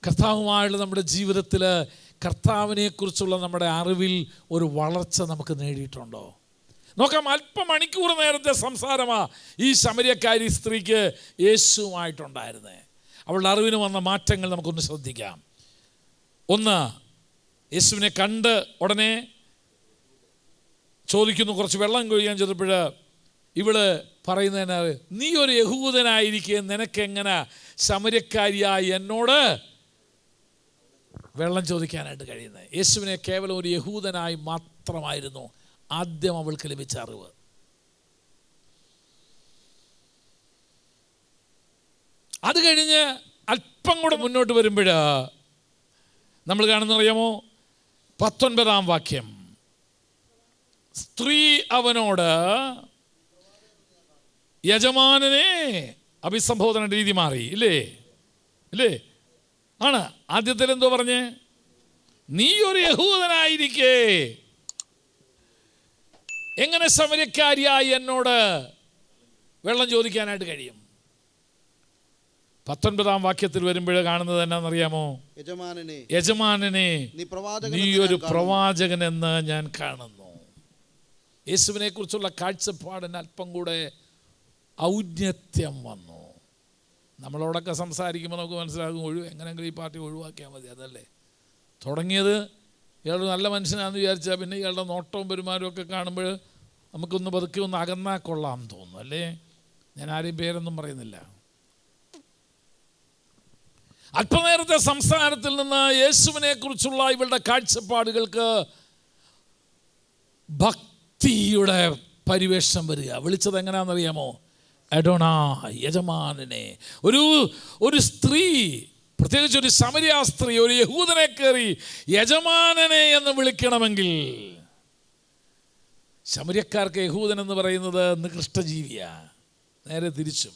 കർത്താവുമായുള്ള നമ്മുടെ ജീവിതത്തിൽ കർത്താവിനെക്കുറിച്ചുള്ള നമ്മുടെ അറിവിൽ ഒരു വളർച്ച നമുക്ക് നേടിയിട്ടുണ്ടോ? നോക്കാം, അല്പമണിക്കൂർ നേരത്തെ സംസാരമാണ് ഈ ശമര്യക്കാരി സ്ത്രീക്ക് യേശുവുമായിട്ടുണ്ടായിരുന്നത്. അവളുടെ അറിവിന് വന്ന മാറ്റങ്ങൾ നമുക്കൊന്ന് ശ്രദ്ധിക്കാം. ഒന്ന്, യേശുവിനെ കണ്ട് ഉടനെ ചോദിക്കുന്നു, കുറച്ച് വെള്ളം കൊഴിയാൻ ചെന്നപ്പോൾ ഇവള് പറയുന്നതിന്, നീ ഒരു യഹൂദനായിരിക്കെ നിനക്കെങ്ങനെ ശമര്യക്കാരിയായി എന്നോട് വെള്ളം ചോദിക്കാനായിട്ട് കഴിയുന്നത്? യേശുവിനെ കേവലം ഒരു യഹൂദനായി മാത്രമായിരുന്നു ആദ്യം അവൾക്ക് ലഭിച്ച അറിവ്. അത് കഴിഞ്ഞ് അല്പം കൂടെ മുന്നോട്ട് വരുമ്പോൾ നമ്മൾ കാണുന്നറിയാമോ, 19-ാം വാക്യം, സ്ത്രീ അവനോട്, യജമാനനെ, അഭിസംബോധന രീതി മാറി ഇല്ലേ? ആണ്. ആദ്യത്തിൽ എന്തോ പറഞ്ഞേ? നീ ഒരു യഹൂദനായിരിക്കേ എങ്ങനെ ശമര്യക്കാരിയായി എന്നോട് വെള്ളം ചോദിക്കാനായിട്ട് കഴിയും? 19-ാം വാക്യത്തിൽ വരുമ്പോൾ കാണുന്നത് എന്നാണെന്നറിയാമോ? യജമാനനെ, നീ ഒരു പ്രവാചകൻ എന്ന് ഞാൻ കാണുന്നു. യേശുവിനെ കുറിച്ചുള്ള കാഴ്ചപ്പാടിന് അല്പം കൂടെ ഔന്നത്യം വന്നു. നമ്മളോടൊക്കെ സംസാരിക്കുമ്പോൾ നമുക്ക് മനസ്സിലാകും, എങ്ങനെയെങ്കിലും ഈ പാർട്ടി ഒഴിവാക്കിയാൽ മതി, അതല്ലേ തുടങ്ങിയത്. ഇയാൾ നല്ല മനുഷ്യനാണെന്ന് വിചാരിച്ചാൽ പിന്നെ ഇയാളുടെ നോട്ടവും പെരുമാറ്റവും ഒക്കെ കാണുമ്പോൾ നമുക്കൊന്ന് പതുക്കെ ഒന്ന് അകന്നാൽ കൊള്ളാം തോന്നുന്നു, അല്ലേ? ഞാൻ ആരെയും പേരൊന്നും പറയുന്നില്ല. അല്പനേരത്തെ സംസാരത്തിൽ നിന്ന് യേശുവിനെ കുറിച്ചുള്ള ഇവളുടെ കാഴ്ചപ്പാടുകൾക്ക് ഭക്തിയുടെ പരിവേഷം വരിക. വിളിച്ചത് എങ്ങനെയാണെന്നറിയാമോ? അഡോണാ, യജമാനനെ. ഒരു സ്ത്രീ, പ്രത്യേകിച്ച് ഒരു ശമര്യ സ്ത്രീ, ഒരു യഹൂദനെ കയറി യജമാനനെ എന്ന് വിളിക്കണമെങ്കിൽ, ശമര്യക്കാർക്ക് യഹൂദൻ എന്ന് പറയുന്നത് നികൃഷ്ടജീവിയാണ്. നേരെ തിരിച്ചും,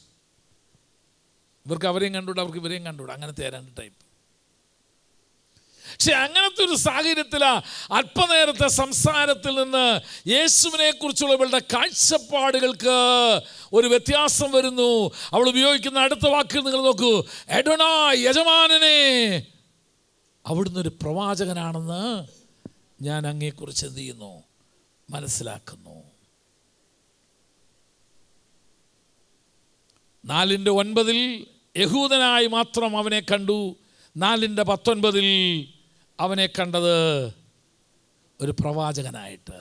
ഇവർക്ക് അവരെയും കണ്ടുകൂടാ, അവർക്ക് ഇവരെയും കണ്ടുകൂടാ, അങ്ങനത്തെ രണ്ട് ടൈപ്പ്. പക്ഷെ അങ്ങനത്തെ ഒരു സാഹചര്യത്തിലാണ് അല്പനേരത്തെ സംസാരത്തിൽ നിന്ന് യേശുവിനെ കുറിച്ചുള്ള ഇവളുടെ കാഴ്ചപ്പാടുകൾക്ക് ഒരു വ്യത്യാസം വരുന്നു. അവൾ ഉപയോഗിക്കുന്ന അടുത്ത വാക്കിൽ നിങ്ങൾ നോക്കൂ, എഡോണാ, യജമാനനെ. അവിടുന്ന് ഒരു പ്രവാചകനാണെന്ന് ഞാൻ അങ്ങയെക്കുറിച്ച് എന്ത് ചെയ്യുന്നു? മനസ്സിലാക്കുന്നു. 4:9 യഹൂദനായി മാത്രം അവനെ കണ്ടു. 4:19 അവനെ കണ്ടത് ഒരു പ്രവാചകനായിട്ട്.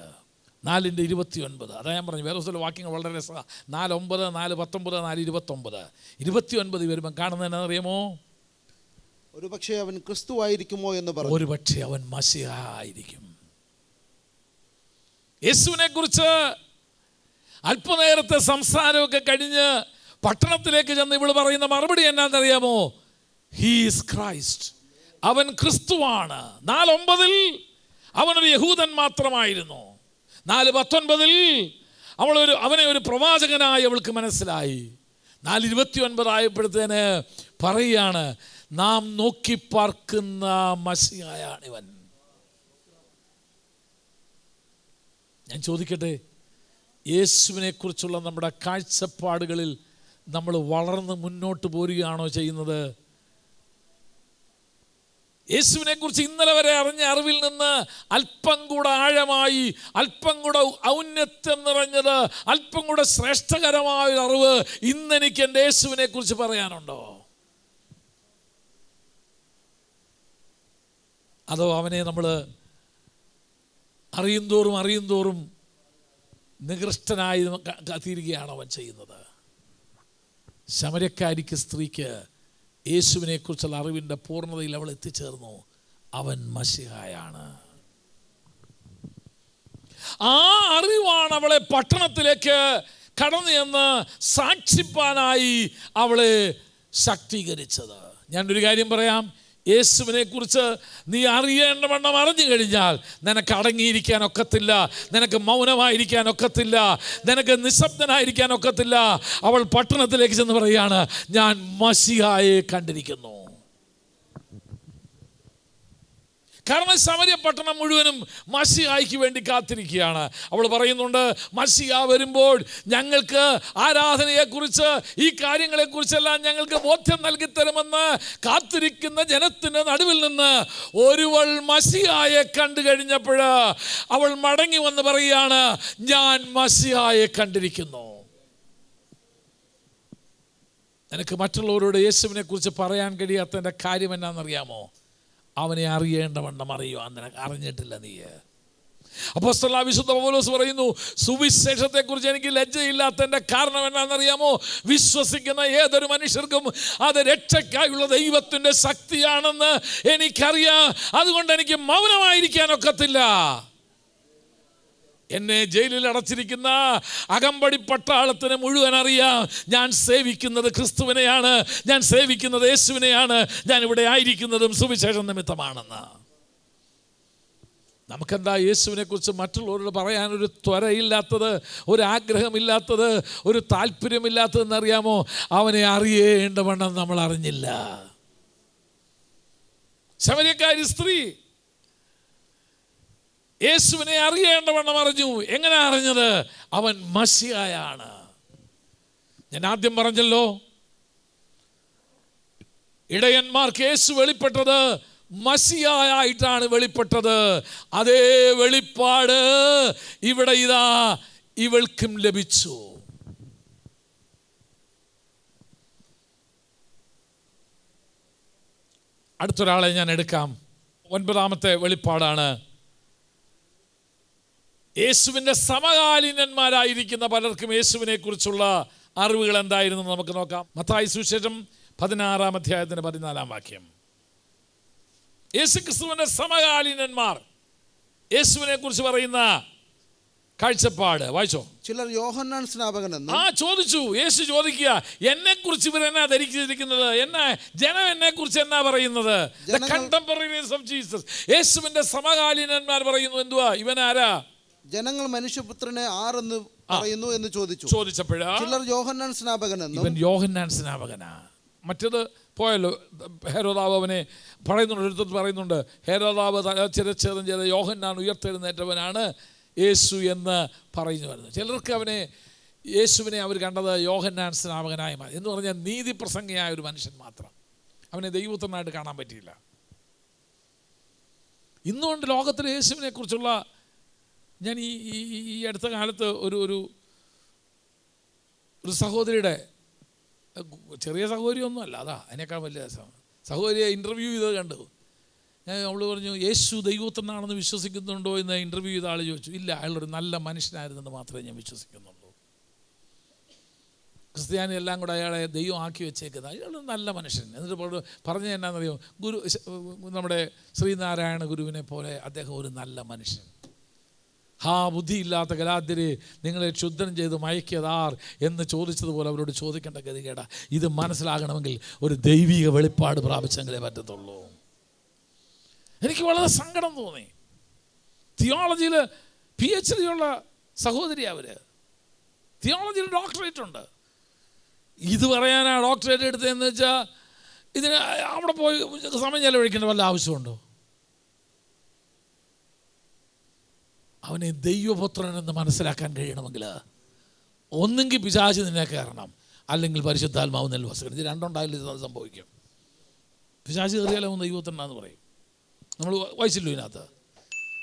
4:29, അതാ ഞാൻ പറഞ്ഞു, വേറെ ചില വാക്യങ്ങൾ വളരെ രസമാണ്. 4:9, 4:19, 4:29, 29 വരുമ്പം കാണുന്നത് എന്നറിയാമോ? ഒരുപക്ഷെ അവൻ ക്രിസ്തു ആയിരിക്കുമോ എന്ന് പറഞ്ഞു. ഒരുപക്ഷെ അവൻ മശിഹ ആയിരിക്കും. യേശുവിനെ കുറിച്ച് അല്പനേരത്തെ സംസാരമൊക്കെ കഴിഞ്ഞ് പട്ടണത്തിലേക്ക് ചെന്ന് ഇവൾ പറയുന്ന മറുപടി എന്നാന്നറിയാമോ? ഹീ ഈസ് ക്രൈസ്റ്റ്, അവൻ ക്രിസ്തുവാണ്. 4:9 അവനൊരു യഹൂദൻ മാത്രമായിരുന്നു. 4:19 അവനെ ഒരു പ്രവാചകനായി അവൾക്ക് മനസ്സിലായി. 4:29 ആയപ്പോഴത്തേന് പറയുകയാണ്, നാം നോക്കി പാർക്കുന്ന മശിഹയാണിവൻ. ഞാൻ ചോദിക്കട്ടെ, യേശുവിനെ കുറിച്ചുള്ള നമ്മുടെ കാഴ്ചപ്പാടുകളിൽ നമ്മൾ വളർന്ന് മുന്നോട്ട് പോരുകയാണോ ചെയ്യുന്നത്? യേശുവിനെ കുറിച്ച് ഇന്നലെ വരെ അറിഞ്ഞ അറിവിൽ നിന്ന് അല്പം കൂടെ ആഴമായി, അല്പം കൂടെ ഔന്നത്യം നിറഞ്ഞത്, അല്പം കൂടെ ശ്രേഷ്ഠകരമായ അറിവ് ഇന്നെനിക്ക് എൻ്റെ യേശുവിനെ കുറിച്ച് പറയാനുണ്ടോ? അതോ അവനെ നമ്മൾ അറിയും തോറും നികൃഷ്ടനായി തീരുകയാണോ അവൻ ചെയ്യുന്നത്? ശമര്യക്കാരിക്ക് സ്ത്രീക്ക് യേശുവിനെ കുറിച്ചുള്ള അറിവിൻ്റെ പൂർണ്ണതയിൽ അവൾ എത്തിച്ചേർന്നു. അവൻ മശിഹായാണ്. ആ അറിവാണ് അവളെ പട്ടണത്തിലേക്ക് കടന്നു എന്ന് സാക്ഷിപ്പാനായി അവളെ ശക്തീകരിച്ചത്. ഞാനൊരു കാര്യം പറയാം, യേശുവിനെ കുറിച്ച് നീ അറിയേണ്ടവണ്ണം അറിഞ്ഞു കഴിഞ്ഞാൽ നിനക്ക് അടങ്ങിയിരിക്കാൻ ഒക്കത്തില്ല, നിനക്ക് മൗനമായിരിക്കാൻ ഒക്കത്തില്ല, നിനക്ക് നിശബ്ദനായിരിക്കാൻ ഒക്കത്തില്ല. അവൾ പട്ടണത്തിലേക്ക് ചെന്ന് പറയുകയാണ്, ഞാൻ മശിഹായെ കണ്ടിരിക്കുന്നു. കാരണം ശമര്യ പട്ടണം മുഴുവനും മശിഹായ്ക്ക് വേണ്ടി കാത്തിരിക്കുകയാണ്. അവൾ പറയുന്നുണ്ട്, മശിഹ വരുമ്പോൾ ഞങ്ങൾക്ക് ആരാധനയെക്കുറിച്ച്, ഈ കാര്യങ്ങളെക്കുറിച്ചെല്ലാം ഞങ്ങൾക്ക് ബോധ്യം നൽകി തരുമെന്ന് കാത്തിരിക്കുന്ന ജനത്തിൻ്റെ നടുവിൽ നിന്ന് ഒരുവൾ മശിഹായെ കണ്ടു കഴിഞ്ഞപ്പോൾ അവൾ മടങ്ങി വന്ന് പറയുകയാണ്, ഞാൻ മശിഹായെ കണ്ടിരിക്കുന്നു. നിനക്ക് മറ്റുള്ളവരോട് യേശുവിനെ കുറിച്ച് പറയാൻ കഴിയാത്തതിൻ്റെ കാര്യം എന്നാണെന്നറിയാമോ? അവനെ അറിയേണ്ടവണ്ണം അറിയുവാൻ നിനക്ക് അറിഞ്ഞിട്ടില്ല നീ. അപ്പോസ്തലനായ വിശുദ്ധ പൗലോസ് പറയുന്നു, സുവിശേഷത്തെക്കുറിച്ച് എനിക്ക് ലജ്ജയില്ലാത്തതിൻ്റെ കാരണം എന്നാണെന്നറിയാമോ? വിശ്വസിക്കുന്ന ഏതൊരു മനുഷ്യർക്കും അത് രക്ഷയ്ക്കായുള്ള ദൈവത്തിൻ്റെ ശക്തിയാണെന്ന് എനിക്കറിയാം. അതുകൊണ്ട് എനിക്ക് മൗനമായിരിക്കാൻ ഒക്കത്തില്ല. എന്നെ ജയിലിൽ അടച്ചിരിക്കുന്ന അകമ്പടി പട്ടാളത്തിന് മുഴുവൻ അറിയാം, ഞാൻ സേവിക്കുന്നത് ക്രിസ്തുവിനെയാണ്, ഞാൻ സേവിക്കുന്നത് യേശുവിനെയാണ്, ഞാൻ ഇവിടെ ആയിരിക്കുന്നതും സുവിശേഷം നിമിത്തമാണെന്ന്. നമുക്കെന്താ യേശുവിനെ കുറിച്ച് മറ്റുള്ളവരോട് പറയാനൊരു ത്വരയില്ലാത്തത്, ഒരു ആഗ്രഹമില്ലാത്തത്, ഒരു താല്പര്യമില്ലാത്തതെന്നറിയാമോ? അവനെ അറിയേണ്ടവണ്ണം നമ്മൾ അറിഞ്ഞില്ല. ശമര്യക്കാരി സ്ത്രീ യേശുവിനെ അറിയേണ്ടവണ്ണം അറിഞ്ഞു. എങ്ങനെ അറിഞ്ഞത്? അവൻ മശിഹായാണ്. ഞാൻ ആദ്യം പറഞ്ഞല്ലോ, ഇടയന്മാർക്ക് യേശു വെളിപ്പെട്ടത് മശിഹായായിട്ടാണ് വെളിപ്പെട്ടത്. അതേ വെളിപ്പാട് ഇവിടെ ഇതാ ഇവൾക്കും ലഭിച്ചു. അടുത്തൊരാളെ ഞാൻ എടുക്കാം. 9ാമത്തെ വെളിപ്പാടാണ്. യേശുവിൻ്റെ സമകാലീനന്മാരായിരിക്കുന്ന പലർക്കും യേശുവിനെ കുറിച്ചുള്ള അറിവുകൾ എന്തായിരുന്നു നമുക്ക് നോക്കാം. മത്തായി സുവിശേഷം 16-ാം അധ്യായത്തിൻ്റെ 14-ാം വാക്യം. യേശു ക്രിസ്തുവിൻ്റെ സമകാലീനന്മാർ യേശുവിനെ കുറിച്ച് പറയുന്ന കാഴ്ചപ്പാട് വായിച്ചോ. ചിലർ യോഹന്നാൻ സ്നാപകനെന്നും ചോദിച്ചു. യേശു ചോദിക്കുക, എന്നെ കുറിച്ച് ഇവരെന്നാ ധരിച്ചിരിക്കുന്നത്? എന്നാ ജനം എന്നെ കുറിച്ച് എന്നാ പറയുന്നത്? Contemporaries of Jesus. യേശുവിൻ്റെ സമകാലീനന്മാർ പറയുന്നു, എന്തുവാ ഇവനാരാ? ജനങ്ങൾ മനുഷ്യപുത്രനെ ആരെന്ന് പറയുന്നു എന്ന് ചോദിച്ചപ്പോഴാ ചിലർ യോഹന്നാൻ സ്നാപകനെന്നും. ഇവൻ യോഹന്നാൻ സ്നാപകനാ. മറ്റേത് പോയല്ലോ, ഹെരോദാവ് അവനെ പറയുന്നുണ്ട്, എടുത്തിട്ട് പറയുന്നുണ്ട്, ഹെരോദാവ് ചിരച്ഛേദം ചെയ്ത യോഹന്നാൻ ഉയർത്തെഴുന്നേറ്റവനാണ് യേശു എന്ന് പറയുന്നുമായിരുന്നു. ചിലർക്ക് യേശുവിനെ അവർ കണ്ടത് യോഹന്നാൻ സ്നാപകനായി മാറി എന്ന് പറഞ്ഞാൽ നീതിപ്രസംഗിയായ ഒരു മനുഷ്യൻ മാത്രം. അവനെ ദൈവപുത്രനായിട്ട് കാണാൻ പറ്റിയില്ല. ഇന്നുകൊണ്ട് ലോകത്തിൽ യേശുവിനെ കുറിച്ചുള്ള, ഞാൻ ഈ അടുത്ത കാലത്ത് ഒരു സഹോദരിയുടെ, ചെറിയ സഹോദരിയൊന്നുമല്ല, അതാ അതിനേക്കാൾ വലിയ സഹോദരിയെ ഇൻ്റർവ്യൂ ചെയ്തത് കണ്ടു. അവൾ പറഞ്ഞു, യേശു ദൈവത്തിനാണെന്ന് വിശ്വസിക്കുന്നുണ്ടോ എന്ന് ഇൻ്റർവ്യൂ ചെയ്ത ആൾ ചോദിച്ചു. ഇല്ല, അയാളൊരു നല്ല മനുഷ്യനായിരുന്നെന്ന് മാത്രമേ ഞാൻ വിശ്വസിക്കുന്നുള്ളൂ. ക്രിസ്ത്യാനി എല്ലാം കൂടെ അയാളെ ദൈവം ആക്കി വെച്ചേക്കുന്നത്. അയാളൊരു നല്ല മനുഷ്യൻ. എന്നിട്ട് പറഞ്ഞത് എന്നാണെന്നറിയോ? നമ്മുടെ ശ്രീനാരായണ ഗുരുവിനെ പോലെ അദ്ദേഹം ഒരു നല്ല മനുഷ്യൻ. ബുദ്ധിയില്ലാത്ത ഗലാത്യരെ നിങ്ങളെ ക്ഷുദ്രം ചെയ്ത് മയക്കിയതാർ എന്ന് ചോദിച്ചതുപോലെ അവരോട് ചോദിക്കേണ്ട ഗതികേടാ. ഇത് മനസ്സിലാകണമെങ്കിൽ ഒരു ദൈവിക വെളിപ്പാട് പ്രാപിച്ചെങ്കിലേ പറ്റത്തുള്ളൂ. എനിക്ക് വളരെ സങ്കടം തോന്നി. തിയോളജിയിൽ PhD ഉള്ള സഹോദരി, അവർ തിയോളജിയിൽ ഡോക്ടറേറ്റ് ഉണ്ട്. ഇത് പറയാനാ ഡോക്ടറേറ്റ് എടുത്തതെന്ന് വെച്ചാൽ ഇതിന് അവിടെ പോയി സമയം ചെലവഴിക്കേണ്ട വല്ല ആവശ്യമുണ്ടോ? അവനെ ദൈവപുത്രനെന്ന് മനസ്സിലാക്കാൻ കഴിയണമെങ്കിൽ ഒന്നെങ്കിൽ പിശാച് നിന്നെ കയറണം, അല്ലെങ്കിൽ പരിശുദ്ധാത്മാവ് നെൽ വസിക്കണം. ഇത് രണ്ടുണ്ടായാലും ഇത് സംഭവിക്കും. പിശാച് കയറിയാലും ദൈവപുത്രനാന്ന് പറയും. നമ്മൾ വായിച്ചില്ലോ ഇതിനകത്ത്,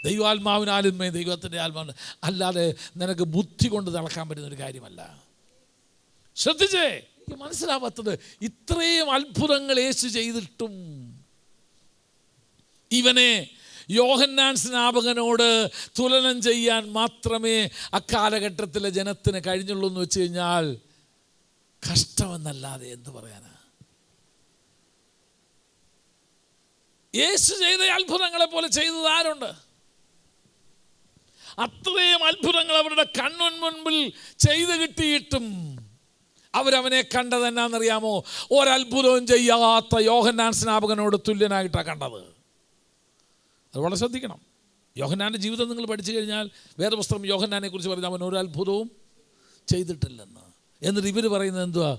ദൈവാത്മാവിനാലും ദൈവത്തിൻ്റെ ആത്മാവിന്, അല്ലാതെ നിനക്ക് ബുദ്ധി കൊണ്ട് നടക്കാൻ പറ്റുന്നൊരു കാര്യമല്ല. ശ്രദ്ധിച്ചേ, മനസ്സിലാവാത്തത് ഇത്രയും അത്ഭുതങ്ങൾ യേശു ചെയ്തിട്ടും ഇവനെ യോഹന്നാൻ സ്നാപകനോട് തുലനം ചെയ്യാൻ മാത്രമേ അക്കാലഘട്ടത്തിലെ ജനത്തിന് കഴിഞ്ഞുള്ളൂ എന്ന് വെച്ച് കഴിഞ്ഞാൽ കഷ്ടമെന്നല്ലാതെ എന്ത് പറയാനാ? യേശു ചെയ്ത അത്ഭുതങ്ങളെ പോലെ ചെയ്തത് ആരുണ്ട്? അത്രയും അത്ഭുതങ്ങൾ അവരുടെ കണ്ണുൻ മുൻപിൽ ചെയ്തു കിട്ടിയിട്ടും അവരവനെ കണ്ടത് എന്നാണെന്നറിയാമോ? ഒരത്ഭുതവും ചെയ്യാത്ത യോഹന്നാൻ സ്നാപകനോട് തുല്യനായിട്ടാണ് കണ്ടത്. അത് വളരെ ശ്രദ്ധിക്കണം. യോഹന്നാൻ്റെ ജീവിതം നിങ്ങൾ പഠിച്ചു കഴിഞ്ഞാൽ വേദപുസ്തകം യോഹന്നാനെ കുറിച്ച് പറഞ്ഞാൽ അവൻ ഒരു അത്ഭുതവും ചെയ്തിട്ടില്ലെന്ന്. എന്നിട്ട് ഇവർ പറയുന്നത് എന്തുവാ?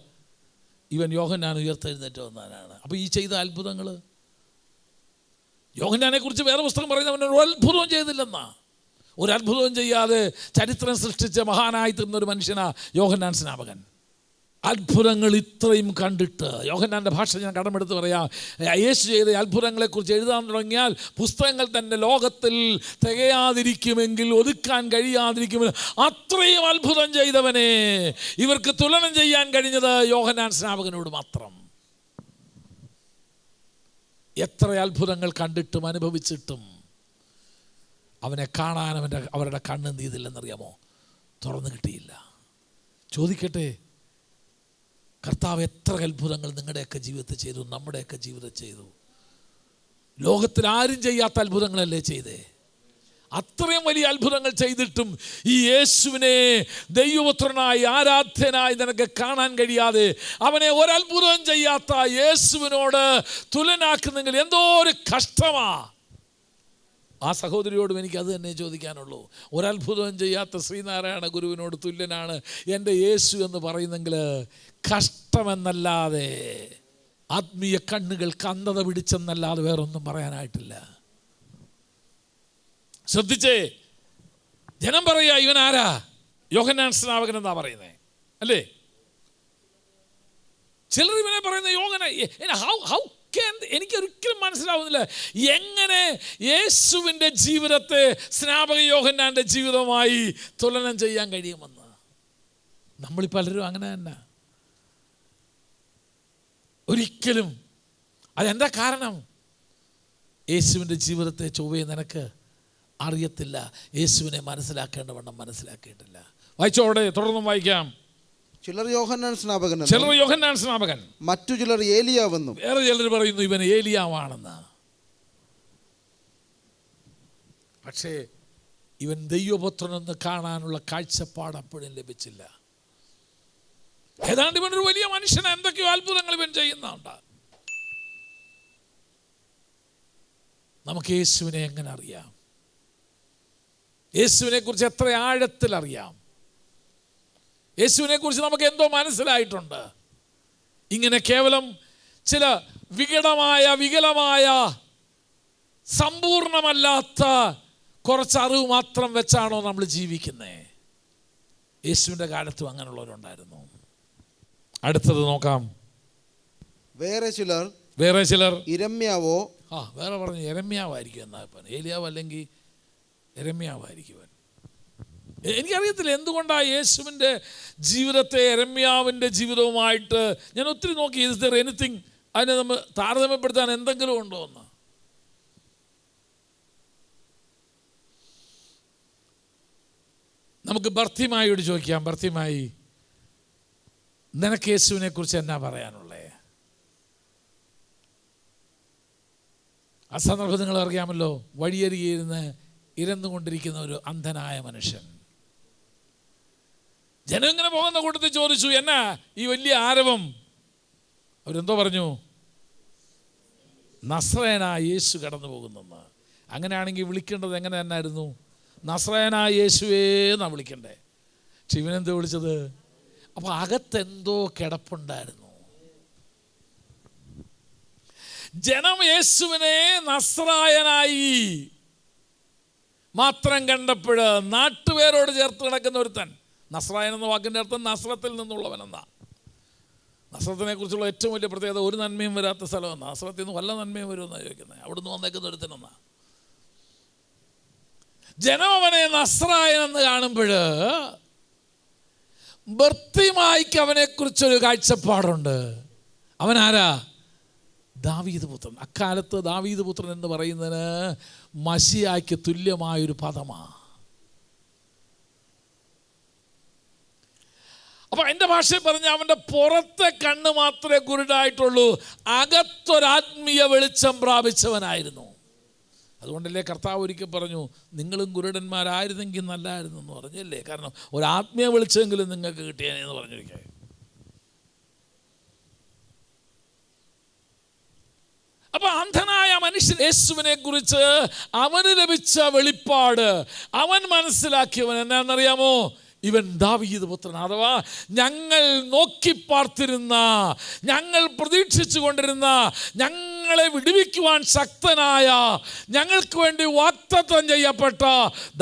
ഇവൻ യോഹന്നാൻ ഉയർത്തെഴുന്നേറ്റ് വന്നവനാണ്. അപ്പോൾ ഈ ചെയ്ത അത്ഭുതങ്ങൾ, യോഹന്നാനെ കുറിച്ച് വേദപുസ്തകം പറയുന്നത് അവൻ ഒരു അത്ഭുതവും ചെയ്തില്ലെന്നാ. ഒരു അത്ഭുതവും ചെയ്യാതെ ചരിത്രം സൃഷ്ടിച്ച മഹാനായി തീർന്ന ഒരു മനുഷ്യനാ യോഹന്നാൻ സ്നാപകൻ. അത്ഭുതങ്ങൾ ഇത്രയും കണ്ടിട്ട്, യോഹന്നാൻ്റെ ഭാഷ ഞാൻ കടമെടുത്ത് പറയാം, യേശു ചെയ്ത അത്ഭുതങ്ങളെക്കുറിച്ച് എഴുതാൻ തുടങ്ങിയാൽ പുസ്തകങ്ങൾ തന്നെ ലോകത്തിൽ തികയാതിരിക്കുമെങ്കിൽ, ഒതുക്കാൻ കഴിയാതിരിക്കുമെങ്കിൽ അത്രയും അത്ഭുതം ചെയ്തവനെ ഇവർക്ക് തുലനം ചെയ്യാൻ കഴിഞ്ഞത് യോഹന്നാൻ സ്നാപകനോട് മാത്രം. എത്ര അത്ഭുതങ്ങൾ കണ്ടിട്ടും അനുഭവിച്ചിട്ടും അവനെ കാണാൻ അവരുടെ കണ്ണ് എന്ത് ചെയ്തില്ലെന്നറിയാമോ? തുറന്നു കിട്ടിയില്ല. ചോദിക്കട്ടെ, കർത്താവ് എത്ര അത്ഭുതങ്ങൾ നിങ്ങളുടെയൊക്കെ ജീവിതത്തിൽ ചെയ്തു, നമ്മുടെയൊക്കെ ജീവിതത്തിൽ ചെയ്തു? ലോകത്തിൽ ആരും ചെയ്യാത്ത അത്ഭുതങ്ങളല്ലേ ചെയ്തേ? അത്രയും വലിയ അത്ഭുതങ്ങൾ ചെയ്തിട്ടും ഈ യേശുവിനെ ദൈവപുത്രനായി ആരാധ്യനായി നിനക്ക് കാണാൻ കഴിയാതെ, അവനെ ഒരത്ഭുതവും ചെയ്യാത്ത യേശുവിനോട് തുലനാക്കുന്നെങ്കിൽ എന്തോ ഒരു കഷ്ടമാ. ആ സഹോദരിയോടും എനിക്ക് അത് തന്നെ ചോദിക്കാനുള്ളൂ. ഒരത്ഭുതവും ചെയ്യാത്ത ശ്രീനാരായണ ഗുരുവിനോട് തുല്യനാണ് എൻ്റെ യേശു എന്ന് പറയുന്നെങ്കിൽ കഷ്ടമെന്നല്ലാതെ, ആത്മീയ കണ്ണുകൾക്ക് അന്ധത പിടിച്ചെന്നല്ലാതെ വേറൊന്നും പറയാനായിട്ടില്ല. ശ്രദ്ധിച്ചേ, ജനം പറയാ ഇവൻ ആരാ? യോഹന്നാൻ സ്നാപകൻ എന്നാ പറയുന്നേ അല്ലേ? ചിലർ ഇവനെ പറയുന്ന എനിക്കൊരിക്കലും മനസ്സിലാവുന്നില്ല എങ്ങനെ യേശുവിൻ്റെ ജീവിതത്തെ സ്നാപക യോഹന്നാൻ്റെ ജീവിതവുമായി തുലനം ചെയ്യാൻ കഴിയുമെന്ന്. നമ്മൾ പലരും അങ്ങനെ തന്നെ. ഒരിക്കലും. അതെന്താ കാരണം? യേശുവിൻ്റെ ജീവിതത്തെ ചൊവ്വേ നിനക്ക് അറിയത്തില്ല. യേശുവിനെ മനസ്സിലാക്കേണ്ടവണ്ണം മനസ്സിലാക്കിയിട്ടില്ല. വായിച്ചോടെ, തുടർന്നും വായിക്കാം. ചിലർ യോഹന്നാൻ സ്നാപകൻ, മറ്റു ചിലർ ഏലിയാവെന്നും, വേറെ ചിലർ പറയുന്നു ഇവൻ ഏലിയാവാണെന്ന്. പക്ഷേ ഇവൻ ദൈവപുത്രനെന്ന് കാണാനുള്ള കാഴ്ചപ്പാട് അപ്പോഴും ലഭിച്ചില്ല. ഏതാണ്ട് ഇവനൊരു വലിയ മനുഷ്യനാണ്, എന്തൊക്കെയോ അത്ഭുതങ്ങൾ ഇവൻ ചെയ്യുന്നുണ്ട്. നമുക്ക് യേശുവിനെ എങ്ങനെ അറിയാം? യേശുവിനെ കുറിച്ച് എത്ര ആഴത്തിൽ അറിയാം? യേശുവിനെ കുറിച്ച് നമുക്ക് എന്തോ മനസ്സിലായിട്ടുണ്ട്. ഇങ്ങനെ കേവലം ചില വികലമായ സമ്പൂർണമല്ലാത്ത കുറച്ച് അറിവ് മാത്രം വെച്ചാണോ നമ്മൾ ജീവിക്കുന്നത്? യേശുവിൻ്റെ കാലത്തും അങ്ങനെയുള്ളവരുണ്ടായിരുന്നു. അടുത്തത് നോക്കാം. വേറെ ചിലർ ഇരമ്യാവോ, വേറെ പറഞ്ഞു യെരമ്യാവായിരിക്കും എന്നാ. ഇപ്പം ഏലിയാവ് അല്ലെങ്കിൽ യെരമ്യാവായിരിക്കും. എനിക്കറിയത്തില്ല എന്തുകൊണ്ടാണ് യേശുവിൻ്റെ ജീവിതത്തെ യെരമ്യാവിൻ്റെ ജീവിതവുമായിട്ട് ഞാൻ ഒത്തിരി നോക്കി. ഇസ് ദർ എനിത്തിങ്, അതിനെ നമ്മൾ താരതമ്യപ്പെടുത്താൻ എന്തെങ്കിലും ഉണ്ടോ എന്ന്. നമുക്ക് ബർത്തിമായിയോട് ചോദിക്കാം. ബർത്തിമായി, നിനക്ക് യേശുവിനെ കുറിച്ച് എന്നാ പറയാനുള്ളേ? ആ സന്ദർഭം നിങ്ങൾ അറിയാമല്ലോ. വഴിയരികിരുന്ന് ഇരന്നുകൊണ്ടിരിക്കുന്ന ഒരു അന്ധനായ മനുഷ്യൻ. ജനം ഇങ്ങനെ പോകുന്ന കൂട്ടത്തിൽ ചോദിച്ചു, എന്നാ ഈ വലിയ ആരവം? അവരെന്തോ പറഞ്ഞു? നസ്രയനായ യേശു കടന്നു പോകുന്നെന്ന്. അങ്ങനെയാണെങ്കിൽ വിളിക്കേണ്ടത് എങ്ങനെ തന്നെയായിരുന്നു? നസ്രയനായ യേശുവേ എന്നാണ് വിളിക്കണ്ടേ. പക്ഷെ ഇവനെന്തോ വിളിച്ചത്? അപ്പോൾ അകത്തെന്തോ കിടപ്പുണ്ടായിരുന്നു. ജനം യേശുവിനെ നസ്രായനായി മാത്രം കണ്ടപ്പോൾ നാട്ടുപേരോട് ചേർത്ത് കിടക്കുന്ന ഒരുത്തൻ. നസ്രായൻ എന്ന വാക്കിൻ്റെ അർത്ഥം നസ്രത്തിൽ നിന്നുള്ളവനെന്നാ. നസ്രത്തിനെ കുറിച്ചുള്ള ഏറ്റവും വലിയ പ്രത്യേകത ഒരു നന്മയും വരാത്ത സ്ഥലമെന്നാ. നസ്രത്തിൽ നിന്ന് വല്ല നന്മയും വരുമെന്നാണ് ചോദിക്കുന്നത്. അവിടുന്ന് വന്നേക്കുന്ന ഒരുത്തനെന്നാ. ജനം അവനെ നസ്രായൻ എന്ന് കാണുമ്പോൾ ബർത്തിമായിക്ക് അവനെക്കുറിച്ചൊരു കാഴ്ചപ്പാടുണ്ട്. അവനാരാ? ദാവീദ് പുത്രൻ. അക്കാലത്ത് ദാവീദ് പുത്രൻ എന്ന് പറയുന്നതിന് മശിയായ്ക്ക് തുല്യമായൊരു പദമാണ്. അപ്പൊ എൻ്റെ ഭാഷയിൽ പറഞ്ഞ അവൻ്റെ പുറത്തെ കണ്ണ് മാത്രമേ കുരുടായിട്ടുള്ളൂ, അകത്തൊരാത്മീയ വെളിച്ചം പ്രാപിച്ചവനായിരുന്നു. അതുകൊണ്ടല്ലേ കർത്താവ് ഒരിക്കൽ പറഞ്ഞു, നിങ്ങളും കുരുടന്മാരായിരുന്നെങ്കിൽ നല്ലായിരുന്നു എന്ന് പറഞ്ഞല്ലേ. കാരണം ഒരാത്മീയ വെളിച്ചമെങ്കിലും നിങ്ങൾക്ക് കിട്ടിയെന്ന് പറഞ്ഞിരിക്കുക. അപ്പൊ അന്ധനായ മനുഷ്യൻ യേശുവിനെ കുറിച്ച് അവന് ലഭിച്ച വെളിപ്പാട്, അവൻ മനസ്സിലാക്കിയവൻ എന്നാണെന്നറിയാമോ? ഇവൻ ദാവീദ് പുത്രൻ. അഥവാ ഞങ്ങൾ നോക്കി പാർത്തിരുന്ന, ഞങ്ങൾ പ്രതീക്ഷിച്ചു കൊണ്ടിരുന്ന, ഞങ്ങളെ വിടുവിക്കുവാൻ ശക്തനായ, ഞങ്ങൾക്ക് വേണ്ടി വാഗ്ദത്തം ചെയ്യപ്പെട്ട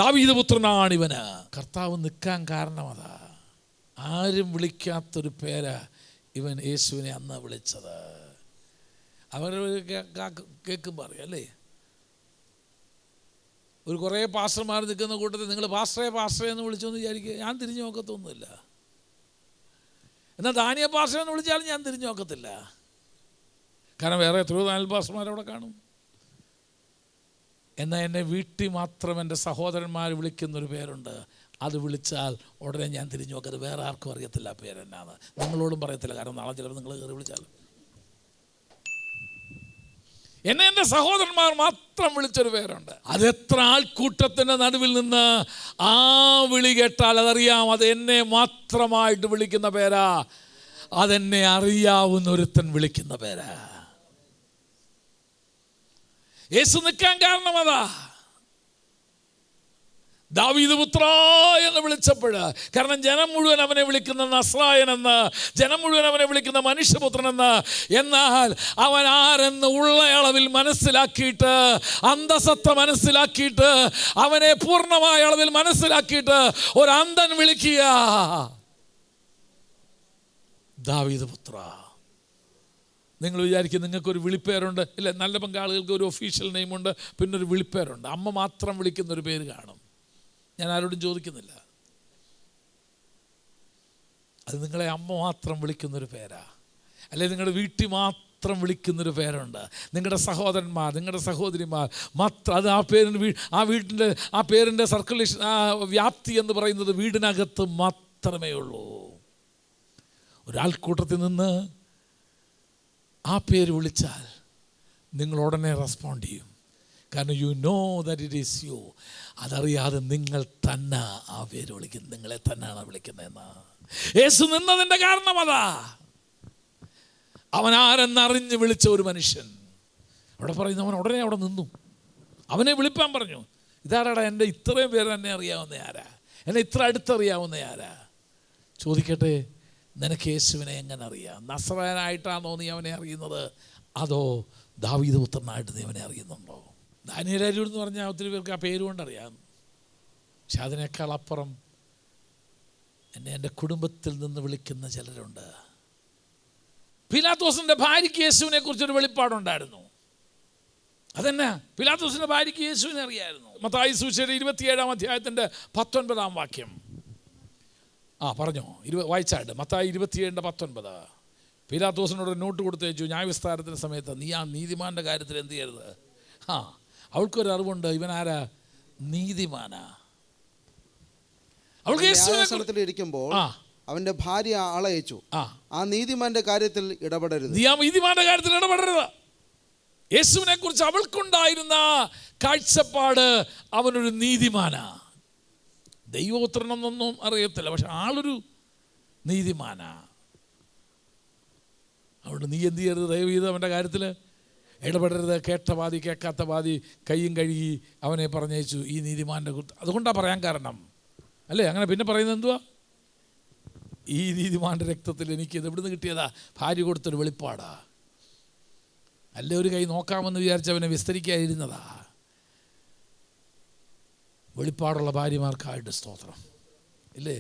ദാവീദ് പുത്രനാണ് ഇവന്. കർത്താവ് നിൽക്കാൻ കാരണം അതാ. ആരും വിളിക്കാത്തൊരു പേര് ഇവൻ യേശുവിനെ അന്ന് വിളിച്ചത്. അവർ കേൾക്കുമ്പോൾ അറിയാം അല്ലേ? ഒരു കുറേ പാസ്റ്റർമാർ നിൽക്കുന്ന കൂട്ടത്തിൽ നിങ്ങൾ പാസ്റ്ററെ പാസ്റ്ററെ എന്ന് വിളിച്ചോന്ന് വിചാരിക്കുക, ഞാൻ തിരിഞ്ഞു നോക്കത്തൊന്നുമില്ല. എന്നാൽ ദാനിയ പാസ്റ്ററെ എന്ന് വിളിച്ചാലും ഞാൻ തിരിഞ്ഞു നോക്കത്തില്ല. കാരണം വേറെ എത്രയോ നാല് പാസ്റ്റർമാരവിടെ കാണും. എന്നാൽ എന്നെ വീട്ടിൽ മാത്രം എൻ്റെ സഹോദരന്മാർ വിളിക്കുന്നൊരു പേരുണ്ട്. അത് വിളിച്ചാൽ ഉടനെ ഞാൻ തിരിഞ്ഞു നോക്കത്. വേറെ ആർക്കും അറിയത്തില്ല ആ പേരെന്നാണ്. നിങ്ങളോടും പറയത്തില്ല. കാരണം നാളെ ചിലപ്പോൾ നിങ്ങൾ കയറി വിളിച്ചാലും. എന്നെ എൻ്റെ സഹോദരന്മാർ മാത്രം വിളിച്ചൊരു പേരുണ്ട്. അതെത്ര ആൾക്കൂട്ടത്തിൻ്റെ നടുവിൽ നിന്ന് ആ വിളി കേട്ടാൽ അതറിയാം, അത് എന്നെ മാത്രമായിട്ട് വിളിക്കുന്ന പേരാ. അതെന്നെ അറിയാവുന്ന ഒരുത്തൻ വിളിക്കുന്ന പേരാ. യേശു നിൽക്കാൻ കാരണം അതാ. ദാവീദ് പുത്ര എന്ന് വിളിച്ചപ്പോൾ, കാരണം ജനം മുഴുവൻ അവനെ വിളിക്കുന്ന നസ്രായനെന്ന്, ജനം മുഴുവൻ അവനെ വിളിക്കുന്ന മനുഷ്യപുത്രനെന്ന്. എന്നാൽ അവൻ ആരെന്ന് ഉള്ള അളവിൽ മനസ്സിലാക്കിയിട്ട്, അന്തസത്ത മനസ്സിലാക്കിയിട്ട്, അവനെ പൂർണ്ണമായ അളവിൽ മനസ്സിലാക്കിയിട്ട് ഒരു അന്ധൻ വിളിക്കുക, ദാവീദ് പുത്ര. നിങ്ങൾ വിചാരിക്കും നിങ്ങൾക്കൊരു വിളിപ്പേരുണ്ട് ഇല്ല? നല്ല പങ്കാളികൾക്ക് ഒരു ഒഫീഷ്യൽ നെയിമുണ്ട്, പിന്നെ ഒരു വിളിപ്പേരുണ്ട്. അമ്മ മാത്രം വിളിക്കുന്നൊരു പേര് കാണും. ഞാൻ ആരോടും ചോദിക്കുന്നില്ല. അത് നിങ്ങളെ അമ്മ മാത്രം വിളിക്കുന്നൊരു പേരാ. അല്ലെങ്കിൽ നിങ്ങളുടെ വീട്ടിൽ മാത്രം വിളിക്കുന്നൊരു പേരുണ്ട്. നിങ്ങളുടെ സഹോദരന്മാർ, നിങ്ങളുടെ സഹോദരിമാർ മാത്രം. അത് ആ പേരിന് ആ പേരിൻ്റെ സർക്കുലേഷൻ, ആ വ്യാപ്തി എന്ന് പറയുന്നത് വീടിനകത്ത് മാത്രമേ ഉള്ളൂ. ഒരാൾക്കൂട്ടത്തിൽ നിന്ന് ആ പേര് വിളിച്ചാൽ നിങ്ങൾ ഉടനെ റെസ്പോണ്ട് ചെയ്യും. കാരണം you know that it is you. അതറിയാതെ നിങ്ങൾ തന്നെ ആ പേര് വിളിക്കുന്നത്, നിങ്ങളെ തന്നെയാണ് വിളിക്കുന്നതെന്ന്. യേശു നിന്നതിൻ്റെ കാരണം അതാ. അവൻ ആരെന്നറിഞ്ഞ് വിളിച്ച ഒരു മനുഷ്യൻ. അവിടെ പറയുന്നു, അവൻ ഉടനെ അവിടെ നിന്നു. അവനെ വിളിപ്പാൻ പറഞ്ഞു. ഇതാരാടാ എൻ്റെ ഇത്രയും പേര് എന്നെ അറിയാവുന്ന ആരാ? എന്നെ ഇത്ര അടുത്തറിയാവുന്ന ആരാ? ചോദിക്കട്ടെ, നിനക്ക് യേശുവിനെ എങ്ങനെ അറിയാം? നസ്രായനായിട്ടാണോ നീ അവനെ അറിയുന്നത്? അതോ ദാവീദ് പുത്രനായിട്ട് നീ അവനെ അറിയുന്നുണ്ടോ? ദാനിയേൽ എന്ന് പറഞ്ഞാൽ ഒത്തിരി പേർക്ക് ആ പേര് കൊണ്ടറിയാം. പക്ഷെ അതിനേക്കാൾ അപ്പുറം എന്നെ എൻ്റെ കുടുംബത്തിൽ നിന്ന് വിളിക്കുന്ന ചിലരുണ്ട്. പീലാത്തോസിൻ്റെ ഭാര്യയ്ക്ക് യേശുവിനെ കുറിച്ചൊരു വെളിപ്പാടുണ്ടായിരുന്നു. അതെന്നാ? പീലാത്തോസിൻ്റെ ഭാര്യയ്ക്ക് യേശുവിനെ അറിയായിരുന്നു. മത്തായി സുവിശേഷം 27-ാം അധ്യായത്തിൻ്റെ 19-ാം വാക്യം. പറഞ്ഞോ, വായിച്ചായിട്ട്. മത്തായി 27:19. പീലാത്തോസിനോട് നോട്ട് കൊടുത്തയച്ചു ന്യായവിസ്താരത്തിൻ്റെ സമയത്ത്, നീ ആ നീതിമാൻ്റെ കാര്യത്തിൽ എന്ത് ചെയ്യരുത്. അവൾക്കൊരു അറിവുണ്ട്, ഇവൻ ആരാ? നീതിമാനാ. അവൾക്ക് ഇരിക്കുമ്പോൾ അവന്റെ ഭാര്യ ആളയച്ചു, ആ നീതിമാന്റെ കാര്യത്തിൽ ഇടപെടരുത്. നീ ആ നീതിമാന്റെ കാര്യത്തിൽ ഇടപെടരുത്. യേശുവിനെ കുറിച്ച് അവൾക്കുണ്ടായിരുന്ന കാഴ്ചപ്പാട്, അവനൊരു നീതിമാനാ. ദൈവപുത്രനെന്നൊന്നും അറിയത്തില്ല, പക്ഷെ ആളൊരു നീതിമാനാ. അതുകൊണ്ട് നീ എന്ത് ചെയ്യരുത്? ദയവ് ചെയ്ത് അവൻ്റെ കാര്യത്തിൽ ഇടപെടരുത്. കേട്ട പാതി കേൾക്കാത്ത പാതി കയ്യും കഴുകി അവനെ പറഞ്ഞയച്ചു ഈ നീതിമാൻ്റെ കുറിച്ച്. അതുകൊണ്ടാണ് പറയാൻ കാരണം അല്ലേ? അങ്ങനെ പിന്നെ പറയുന്നത് എന്തുവാ? ഈ നീതിമാൻ്റെ രക്തത്തിൽ എനിക്കിത് എവിടുന്ന് കിട്ടിയതാ? ഭാര്യ കൊടുത്തൊരു വെളിപ്പാടാ. അല്ലേ ഒരു കൈ നോക്കാമെന്ന് വിചാരിച്ചവനെ വിസ്തരിക്കാതിരുന്നതാ. വെളിപ്പാടുള്ള ഭാര്യമാർക്കായിട്ട് സ്തോത്രം ഇല്ലേ?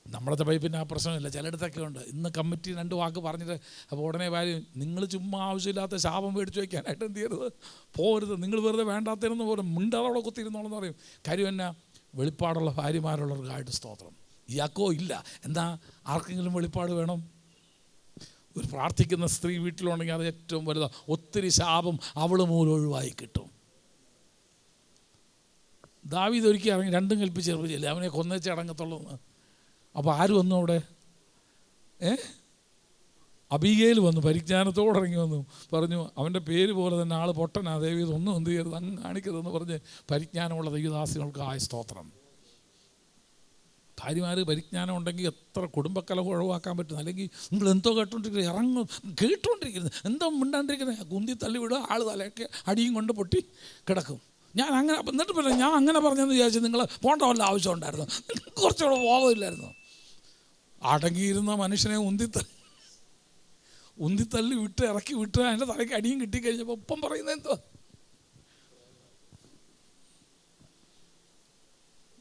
നമ്മളത്തെ പൈപ്പിന് ആ പ്രശ്നമില്ല, ചിലയിടത്തൊക്കെ ഉണ്ട്. ഇന്ന് കമ്മിറ്റി 2 വാക്ക് പറഞ്ഞിട്ട് അപ്പോൾ ഉടനെ ഭാര്യ, നിങ്ങൾ ചുമ്മാ ആവശ്യമില്ലാത്ത ശാപം മേടിച്ച് വയ്ക്കാനായിട്ട് എന്ത് ചെയ്യരുത്, പോകരുത്. നിങ്ങൾ വെറുതെ വേണ്ടാത്തതെന്ന് പോലും മിണ്ടാതോടെ കുത്തിയിരുന്നോളെന്ന് പറയും. കാര്യം എന്നാ? വെളിപ്പാടുള്ള ഭാര്യമാരുള്ളവർക്കായിട്ട് സ്തോത്രം. ഇയാക്കോ ഇല്ല. എന്താ? ആർക്കെങ്കിലും വെളിപ്പാട് വേണം? ഒരു പ്രാർത്ഥിക്കുന്ന സ്ത്രീ വീട്ടിലുണ്ടെങ്കിൽ അത് ഏറ്റവും വലുതാണ്. ഒത്തിരി ശാപം അവൾ മൂലം ഒഴിവായി കിട്ടും. ദാവീദ് ഒരിക്കൽ ഇറങ്ങി 2 കൽപ്പിച്ച് ചെറുപ്പിച്ചില്ലേ, അവനെ കൊന്നേച്ച് അടങ്ങത്തുള്ളൂ. അപ്പോൾ ആര് വന്നു അവിടെ? അബീഗയിൽ വന്നു, പരിജ്ഞാനത്തോടെ ഇറങ്ങി വന്നു, പറഞ്ഞു അവൻ്റെ പേര് പോലെ തന്നെ ആൾ പൊട്ടനാ, ദൈവം ഒന്നും എന്ത് ചെയ്യരുത്, അങ്ങ് കാണിക്കരുതെന്ന് പറഞ്ഞ് പരിജ്ഞാനമുള്ള ദൈവദാസികൾക്ക് ആയ സ്തോത്രം. ഭാര്യമാർ പരിജ്ഞാനം ഉണ്ടെങ്കിൽ എത്ര കുടുംബക്കലഹം ഒഴിവാക്കാൻ പറ്റും. അല്ലെങ്കിൽ നിങ്ങൾ എന്തോ കേട്ടുകൊണ്ടിരിക്കുന്നത് എന്തോ മിണ്ടാണ്ടിരിക്കുന്നത്, കുന്തി തള്ളി വിടുക, ആൾ തലയൊക്കെ അടിയും കൊണ്ട് പൊട്ടി കിടക്കും. ഞാൻ അങ്ങനെ എന്നിട്ട് പിന്നെ ഞാൻ അങ്ങനെ പറഞ്ഞെന്ന് വിചാരിച്ചു നിങ്ങൾ പോകേണ്ട വല്ല ആവശ്യം ഉണ്ടായിരുന്നു, കുറച്ചുകൂടെ ബോധമില്ലായിരുന്നു. അടങ്ങിയിരുന്ന മനുഷ്യനെ ഉന്തിത്തള്ളി വിട്ട് ഇറക്കി വിട്ട് അതിൻ്റെ തലയ്ക്ക് അടിയും കിട്ടിക്കഴിഞ്ഞപ്പോൾ ഒപ്പം പറയുന്നത് എന്തോ,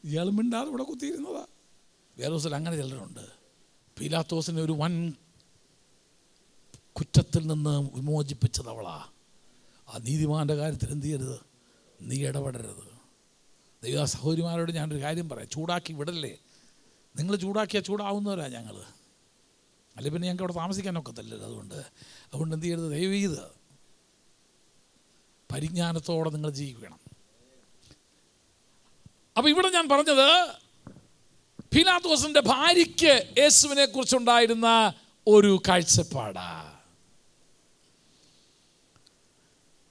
ഇയാൾ മിണ്ടാതെ ഇവിടെ കുത്തിയിരുന്നതാ. വേറെ ദിവസം അങ്ങനെ ചിലരുണ്ട്. പീലാത്തോസിനെ ഒരു വൻ കുറ്റത്തിൽ നിന്ന് വിമോചിപ്പിച്ചതവളാ. ആ നീതിമാൻ്റെ കാര്യത്തിൽ എന്ത് ചെയ്യരുത്, നീ ഇടപെടരുത്. ദൈവ സഹോദരിമാരോട് ഞാനൊരു കാര്യം പറയാം, ചൂടാക്കി വിടല്ലേ. നിങ്ങൾ ചൂടാക്കിയാൽ ചൂടാവുന്നവരാ ഞങ്ങൾ, അല്ലെ പിന്നെ ഞങ്ങൾക്ക് അവിടെ താമസിക്കാനൊക്കത്തില്ലല്ലോ. അതുകൊണ്ട് എന്ത് ചെയ്യരുത്, ദയവ് ചെയ്ത് പരിജ്ഞാനത്തോടെ നിങ്ങൾ ജീവിക്കണം. അപ്പം ഇവിടെ ഞാൻ പറഞ്ഞത് പീലാത്തോസിൻ്റെ ഭാര്യയ്ക്ക് യേശുവിനെ കുറിച്ചുണ്ടായിരുന്ന ഒരു കാഴ്ചപ്പാടാ.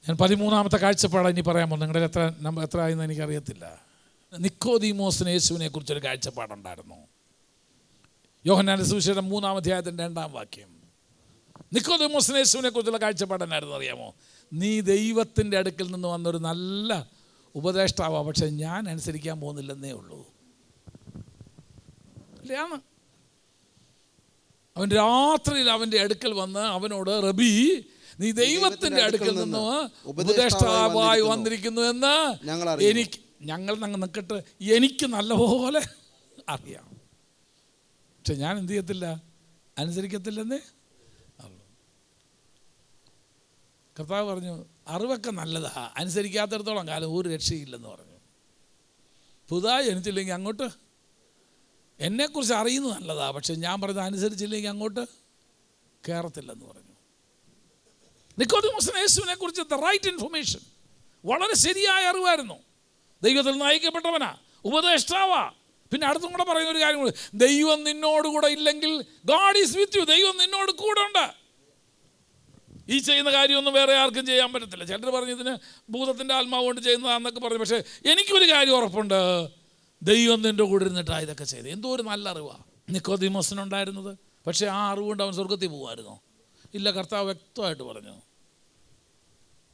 ഞാൻ 13ാമത്തെ കാഴ്ചപ്പാടാണ് ഇനി പറയാമോ. നിങ്ങളുടെ എത്ര ആയെന്ന് എനിക്കറിയത്തില്ല. നിക്കോദീമോസിന് യേശുവിനെ കുറിച്ചൊരു കാഴ്ചപ്പാടുണ്ടായിരുന്നു. യോഹന്നാന്റെ സുവിശേഷം 3-ാം അധ്യായത്തിൻ്റെ 2-ാം വാക്യം. നിക്കോദീമോസിന് യേശുവിനെ കുറിച്ചുള്ള കാഴ്ചപ്പാട് എന്നായിരുന്നു അറിയാമോ? നീ ദൈവത്തിൻ്റെ അടുക്കൽ നിന്ന് വന്നൊരു നല്ല ഉപദേഷ്ടാവാ, പക്ഷെ ഞാൻ അനുസരിക്കാൻ പോകുന്നില്ലെന്നേ ഉള്ളൂ. അല്ലാണ് അവൻ രാത്രിയിൽ അവൻ്റെ അടുക്കൽ വന്ന് അവനോട്, റബി, നീ ദൈവത്തിൻ്റെ അടുക്കൽ നിന്ന് ഉപദേഷ്ടാവായി വന്നിരിക്കുന്നു എന്ന് ഞങ്ങൾ നിൽക്കട്ടെ, എനിക്ക് നല്ലപോലെ അറിയാം, പക്ഷെ ഞാൻ എന്ത് ചെയ്യത്തില്ല, അനുസരിക്കത്തില്ലെന്നേ. കർത്താവ് പറഞ്ഞു, അറിവൊക്കെ നല്ലതാ, അനുസരിക്കാത്തിടത്തോളം കാലം ഒരു രക്ഷയില്ലെന്ന് പറഞ്ഞു. പുതുതായി ജനിച്ചില്ലെങ്കിൽ അങ്ങോട്ട്, എന്നെക്കുറിച്ച് അറിയുന്നത് നല്ലതാ, പക്ഷെ ഞാൻ പറഞ്ഞത് അനുസരിച്ചില്ലെങ്കിൽ അങ്ങോട്ട് കയറത്തില്ലെന്ന് പറഞ്ഞു. നിക്കോദീമോസിന് യേശുവിനെ കുറിച്ച് ദ റൈറ്റ് ഇൻഫർമേഷൻ, വളരെ ശരിയായ അറിവായിരുന്നു. ദൈവത്തിൽ നയിക്കപ്പെട്ടവനാ, ഉപദേഷ്ടാവാ. പിന്നെ അടുത്തും കൂടെ പറയുന്ന ഒരു കാര്യം കൂടെ, ദൈവം നിന്നോടുകൂടെ ഇല്ലെങ്കിൽ ഗോഡ് ഈസ് വിത്ത് യു, ദൈവം നിന്നോട് കൂടെ ഉണ്ട്. ഈ ചെയ്യുന്ന കാര്യമൊന്നും വേറെ ആർക്കും ചെയ്യാൻ പറ്റത്തില്ല. ചിലർ പറഞ്ഞു ഇതിന് ഭൂതത്തിൻ്റെ ആത്മാവ് കൊണ്ട് ചെയ്യുന്നതാണെന്നൊക്കെ പറഞ്ഞു. പക്ഷേ എനിക്കൊരു കാര്യം ഉറപ്പുണ്ട്, ദൈവം നിൻ്റെ കൂടെ ഇരുന്നിട്ടാ ഇതൊക്കെ ചെയ്ത്. എന്തോ ഒരു നല്ല അറിവാണ് നിക്കോദീമോസിനുണ്ടായിരുന്നത്. പക്ഷേ ആ അറിവുകൊണ്ട് അവൻ സ്വർഗത്തിൽ പോകുമായിരുന്നോ? ഇല്ല. കർത്താവ് വ്യക്തമായിട്ട് പറഞ്ഞു,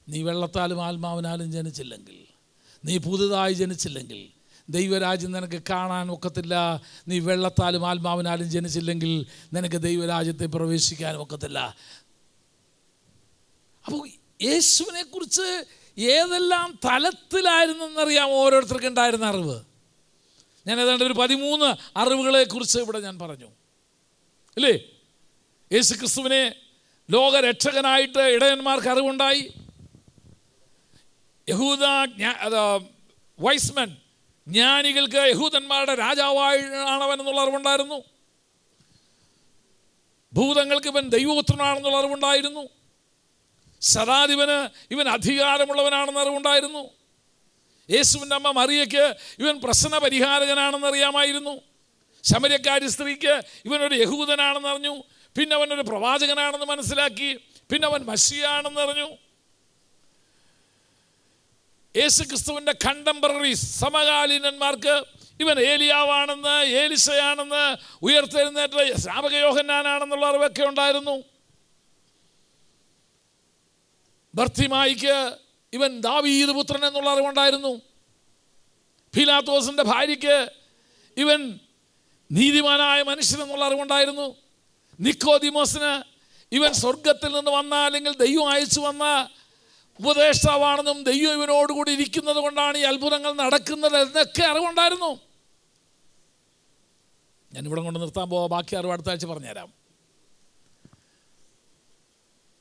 നീ വെള്ളത്താലും ആത്മാവിനാലും ജനിച്ചില്ലെങ്കിൽ, നീ പുതുതായി ജനിച്ചില്ലെങ്കിൽ ദൈവരാജ്യം നിനക്ക് കാണാൻ ഒക്കത്തില്ല. നീ വെള്ളത്താലും ആത്മാവിനാലും ജനിച്ചില്ലെങ്കിൽ നിനക്ക് ദൈവരാജ്യത്തെ പ്രവേശിക്കാനും ഒക്കത്തില്ല. അപ്പോൾ യേശുവിനെ കുറിച്ച് ഏതെല്ലാം തലത്തിലായിരുന്നെന്നറിയാം ഓരോരുത്തർക്കും ഉണ്ടായിരുന്ന അറിവ്. ഞാൻ ഏതാണ്ട് ഒരു 13 അറിവുകളെ കുറിച്ച് ഇവിടെ ഞാൻ പറഞ്ഞു, അല്ലേ? യേശു ക്രിസ്തുവിനെ ലോകരക്ഷകനായിട്ട് ഇടയന്മാർക്ക് അറിവുണ്ടായി. യഹൂദ വൈസ്മെൻ ജ്ഞാനികൾക്ക് യഹൂദന്മാരുടെ രാജാവാണവൻ എന്നുള്ള അറിവുണ്ടായിരുന്നു. ഭൂതങ്ങൾക്ക് ഇവൻ ദൈവപുത്രനാണെന്നുള്ള അറിവുണ്ടായിരുന്നു. ശതാധിപന് ഇവൻ അധികാരമുള്ളവനാണെന്ന് അറിവുണ്ടായിരുന്നു. യേശുവിൻ്റെ അമ്മ മറിയയ്ക്ക് ഇവൻ പ്രശ്ന പരിഹാരകനാണെന്നറിയാമായിരുന്നു. ശമര്യക്കാരി സ്ത്രീക്ക് ഇവനൊരു യഹൂദനാണെന്ന് അറിഞ്ഞു. പിന്നെ അവനൊരു പ്രവാചകനാണെന്ന് മനസ്സിലാക്കി. പിന്നെ അവൻ മശിയാണെന്ന് അറിഞ്ഞു. യേശു ക്രിസ്തുവിൻ്റെ കണ്ടംപററീസ്, സമകാലീനന്മാർക്ക് ഇവൻ ഏലിയാവാണെന്ന്, ഏലിശയാണെന്ന്, ഉയർത്തെഴുന്നേറ്റ സ്നാപക യോഹന്നാനാണെന്നുള്ള അറിവൊക്കെ ഉണ്ടായിരുന്നു. ബർത്തിമായിക്ക് ഇവൻ ദാവീദ് പുത്രൻ എന്നുള്ള അറിവുണ്ടായിരുന്നു. പീലാത്തോസിൻ്റെ ഭാര്യയ്ക്ക് ഇവൻ നീതിമാനായ മനുഷ്യൻ എന്നുള്ള അറിവുണ്ടായിരുന്നു. നിക്കോദീമോസിന് ഇവൻ സ്വർഗത്തിൽ നിന്ന് വന്ന, അല്ലെങ്കിൽ ദൈവം അയച്ചു വന്ന ഉപദേഷ്ടാവാണെന്നും ദൈവം ഇവനോടുകൂടി ഇരിക്കുന്നത് കൊണ്ടാണ് ഈ അത്ഭുതങ്ങൾ നടക്കുന്നത് എന്നൊക്കെ അറിവുണ്ടായിരുന്നു. ഞാനിവിടെ കൊണ്ട് നിർത്താൻ പോവാം. ബാക്കി അറിവ് അടുത്ത ആഴ്ച പറഞ്ഞുതരാം.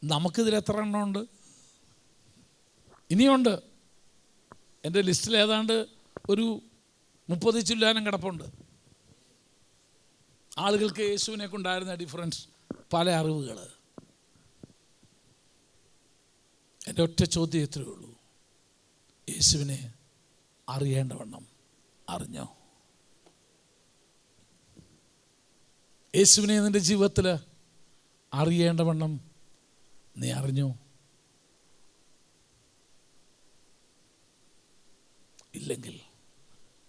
നമുക്കിതിൽ എത്ര എണ്ണമുണ്ട്? ഇനിയുണ്ട്. എൻ്റെ ലിസ്റ്റിൽ ഏതാണ്ട് ഒരു 30 ചില്ലാനം കിടപ്പുണ്ട്. ആളുകൾക്ക് യേശുവിനെ കൊണ്ടായിരുന്ന ഡിഫറൻസ്, പല അറിവുകൾ. എൻ്റെ ഒറ്റ ചോദ്യം ഇത്രയേ ഉള്ളൂ, യേശുവിനെ അറിയേണ്ടവണ്ണം അറിഞ്ഞോ? യേശുവിനെ നിൻ്റെ ജീവിതത്തിൽ അറിയേണ്ടവണ്ണം നീ അറിഞ്ഞോ? ഇല്ലെങ്കിൽ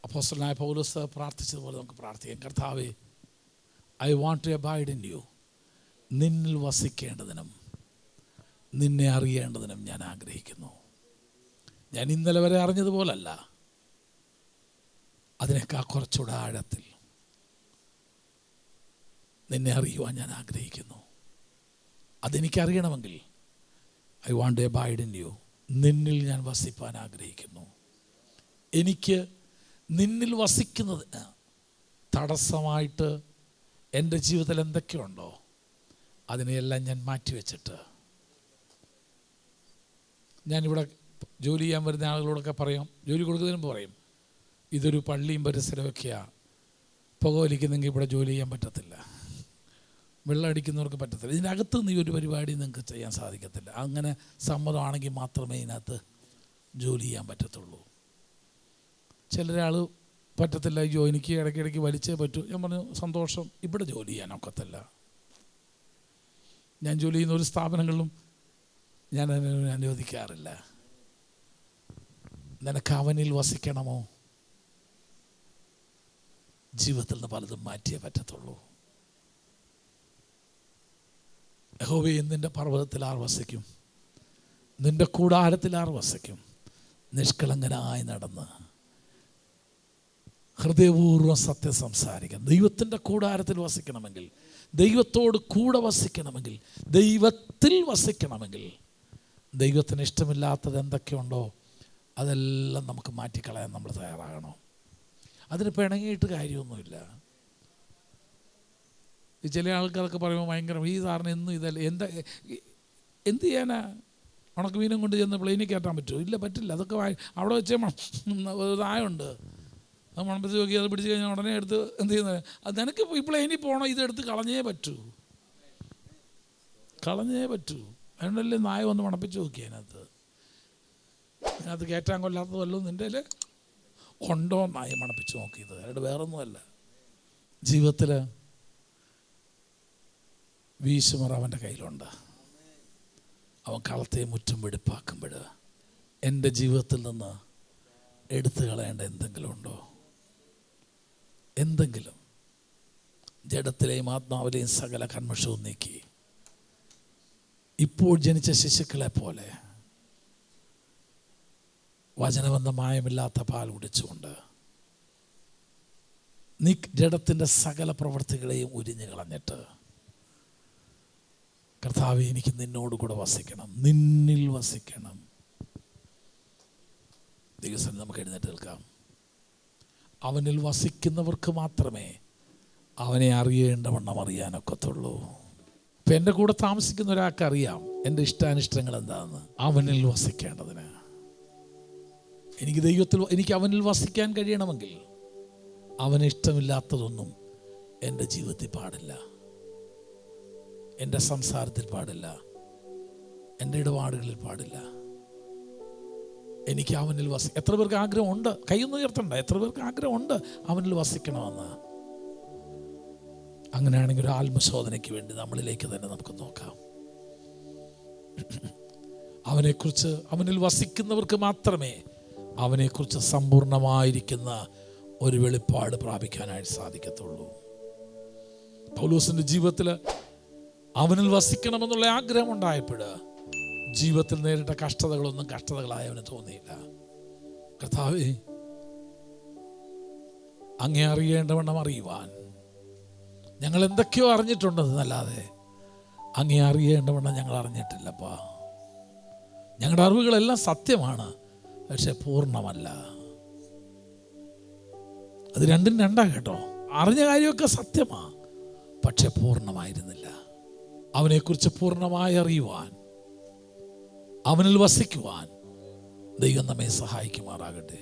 അപ്പോസ്തലനായ പൗലോസ് പ്രാർത്ഥിച്ചതുപോലെ നമുക്ക് പ്രാർത്ഥിക്കാം. കർത്താവേ, I want to abide in you. നിന്നിൽ വസിക്കേണ്ടതിനും നിന്നെ അറിയേണ്ടതിനും ഞാൻ ആഗ്രഹിക്കുന്നു. ഞാൻ ഇന്നലെ വരെ അറിഞ്ഞതുപോലല്ല, അതിനേക്കാൾ കുറച്ചുകൂടെ ആഴത്തിൽ നിന്നെ അറിയുവാൻ ഞാൻ ആഗ്രഹിക്കുന്നു. അതെനിക്കറിയണമെങ്കിൽ I want to abide in you. നിന്നിൽ ഞാൻ വസിപ്പാൻ ആഗ്രഹിക്കുന്നു. എനിക്ക് നിന്നിൽ വസിക്കുന്നതിന് തടസ്സമായിട്ട് എൻ്റെ ജീവിതത്തിൽ എന്തൊക്കെയുണ്ടോ അതിനെയെല്ലാം ഞാൻ മാറ്റിവെച്ചിട്ട്, ഞാനിവിടെ ജോലി ചെയ്യാൻ വരുന്ന ആളുകളോടൊക്കെ പറയും, ജോലി കൊടുക്കുന്നതിന് പറയും, ഇതൊരു പള്ളിയും പരിസരമൊക്കെയാണ്, പുകവലിക്കുന്നെങ്കിൽ ഇവിടെ ജോലി ചെയ്യാൻ പറ്റത്തില്ല, വെള്ളം അടിക്കുന്നവർക്ക് പറ്റത്തില്ല, ഇതിനകത്ത് നീ ഒരു പരിപാടി നിങ്ങൾക്ക് ചെയ്യാൻ സാധിക്കത്തില്ല. അങ്ങനെ സമ്മതമാണെങ്കിൽ മാത്രമേ ഇതിനകത്ത് ജോലി ചെയ്യാൻ പറ്റത്തുള്ളൂ. ചിലരാൾ പറ്റത്തില്ല, അയ്യോ എനിക്ക് ഇടയ്ക്കിടയ്ക്ക് വലിച്ചേ പറ്റൂ. ഞാൻ പറഞ്ഞു, സന്തോഷം, ഇവിടെ ജോലി ചെയ്യാൻ ഒക്കത്തില്ല. ഞാൻ ജോലി ചെയ്യുന്ന ഒരു സ്ഥാപനങ്ങളിലും ഞാൻ അതിനെ അനുവദിക്കാറില്ല. നിനക്ക് അവനിൽ വസിക്കണമോ, ജീവിതത്തിൽ നിന്ന് പലതും മാറ്റിയേ പറ്റത്തുള്ളൂ. യഹോവേ, നിൻ്റെ പർവ്വതത്തിൽ ആർ വസിക്കും, നിൻ്റെ കൂടാരത്തിൽ ആർ വസിക്കും? നിഷ്കളങ്കനായി നടന്ന് ഹൃദയപൂർവ്വം സത്യം സംസാരിക്കാം. ദൈവത്തിൻ്റെ കൂടാരത്തിൽ വസിക്കണമെങ്കിൽ, ദൈവത്തോട് കൂടെ വസിക്കണമെങ്കിൽ, ദൈവത്തിൽ വസിക്കണമെങ്കിൽ, ദൈവത്തിന് ഇഷ്ടമില്ലാത്തത് എന്തൊക്കെയുണ്ടോ അതെല്ലാം നമുക്ക് മാറ്റിക്കളയാൻ നമ്മൾ തയ്യാറാകണം. അതിന് പിണങ്ങിയിട്ട് കാര്യമൊന്നുമില്ല. ഈ ചില ആൾക്കാരൊക്കെ പറയുമ്പോൾ ഭയങ്കര, ഈ സാറിന് എന്നും ഇതല്ല, എന്ത് ചെയ്യാനാ? ഉണക്കമീനും കൊണ്ട് ചെന്ന് പ്ലെയിനിൽ കയറ്റാൻ പറ്റുമോ? ഇല്ല, പറ്റില്ല. അതൊക്കെ അവിടെ വെച്ചേ ഇതായുണ്ട്, അത് മണപ്പിച്ച് നോക്കി അത് പിടിച്ച് കഴിഞ്ഞാൽ ഉടനെ എടുത്ത് എന്ത് ചെയ്യുന്നത്? അത് നിനക്ക് ഈ പ്ലെയിനിൽ പോകണം, ഇതെടുത്ത് കളഞ്ഞേ പറ്റൂ. അതുകൊണ്ടല്ലേ നായ വന്ന് മണപ്പിച്ച് നോക്കി. അതിനകത്ത് കയറ്റാൻ കൊല്ലാത്തതല്ലോ നിൻ്റെ ഉണ്ടോ നായ മണപ്പിച്ച് നോക്കിയത്, അയാളുടെ വേറൊന്നുമല്ല. ജീവിതത്തിൽ വീശുമറ അവൻ്റെ കയ്യിലുണ്ട്. അവൻ കളത്തെ മുറ്റും വെടിപ്പാക്കുമ്പോൾ എൻ്റെ ജീവിതത്തിൽ നിന്ന് എടുത്തു കളയേണ്ട എന്തെങ്കിലും ഉണ്ടോ? എന്തെങ്കിലും ജഡത്തിലെയും ആത്മാവിലെയും സകല കന്മഷവും നീക്കി ഇപ്പോൾ ജനിച്ച ശിശുക്കളെ പോലെ വചനമെന്ന മായമില്ലാത്ത പാൽ കുടിച്ചുകൊണ്ട് നീ ജഡത്തിൻ്റെ സകല പ്രവൃത്തികളെയും ഉരിഞ്ഞു കളഞ്ഞിട്ട്, കർത്താവേ, എനിക്ക് നിന്നോട് കൂടെ വസിക്കണം, നിന്നിൽ വസിക്കണം. ദിവസം നമുക്ക് എഴുന്നേറ്റ് നിൽക്കാം. അവനിൽ വസിക്കുന്നവർക്ക് മാത്രമേ അവനെ അറിയേണ്ടവണ്ണം അറിയാനൊക്കത്തുള്ളൂ. ഇപ്പം എൻ്റെ കൂടെ താമസിക്കുന്ന ഒരാൾക്ക് അറിയാം എൻ്റെ ഇഷ്ടാനിഷ്ടങ്ങൾ എന്താണെന്ന്. അവനിൽ വസിക്കേണ്ടതിന് എനിക്ക് അവനിൽ വസിക്കാൻ കഴിയണമെങ്കിൽ അവന് ഇഷ്ടമില്ലാത്തതൊന്നും എൻ്റെ ജീവിതത്തിൽ പാടില്ല, എൻ്റെ സംസാരത്തിൽ പാടില്ല, എൻ്റെ ഇടപാടുകളിൽ പാടില്ല. എനിക്ക് അവനിൽ എത്ര പേർക്ക് ആഗ്രഹമുണ്ട്? കൈയൊന്നും ഉയർത്തണ്ട. എത്ര പേർക്ക് ആഗ്രഹമുണ്ട് അവനിൽ വസിക്കണമെന്ന്? അങ്ങനെയാണെങ്കിൽ ഒരു ആത്മശോധനയ്ക്ക് വേണ്ടി നമ്മളിലേക്ക് തന്നെ നമുക്ക് നോക്കാം. അവനെക്കുറിച്ച്, അവനിൽ വസിക്കുന്നവർക്ക് മാത്രമേ അവനെക്കുറിച്ച് സമ്പൂർണമായിരിക്കുന്ന ഒരു വെളിപ്പാട് പ്രാപിക്കാനായിട്ട് സാധിക്കത്തുള്ളൂ. പൗലോസിൻ്റെ ജീവിതത്തിൽ അവനിൽ വസിക്കണമെന്നുള്ള ആഗ്രഹം ഉണ്ടായപ്പോൾ ജീവിതത്തിൽ നേരിട്ട കഷ്ടതകളൊന്നും കഷ്ടതകളായി അവന് തോന്നിയില്ല. കർത്താവേ, അങ്ങേ അറിയേണ്ടവണ്ണം അറിയുവാൻ ഞങ്ങൾ എന്തൊക്കെയോ അറിഞ്ഞിട്ടുണ്ടെന്നല്ലാതെ അങ്ങേ അറിയേണ്ടവണ്ണം ഞങ്ങൾ അറിഞ്ഞിട്ടില്ലപ്പാ. ഞങ്ങളുടെ അറിവുകളെല്ലാം സത്യമാണ്, പക്ഷെ പൂർണ്ണമല്ല. അത് രണ്ടും രണ്ടാ കേട്ടോ. അറിഞ്ഞ കാര്യമൊക്കെ സത്യമാണ്, പക്ഷെ പൂർണ്ണമായിരുന്നില്ല. അവനെക്കുറിച്ച് പൂർണ്ണമായി അറിയുവാൻ, അവനിൽ വസിക്കുവാൻ ദൈവം നമ്മെ സഹായിക്കുമാറാകട്ടെ.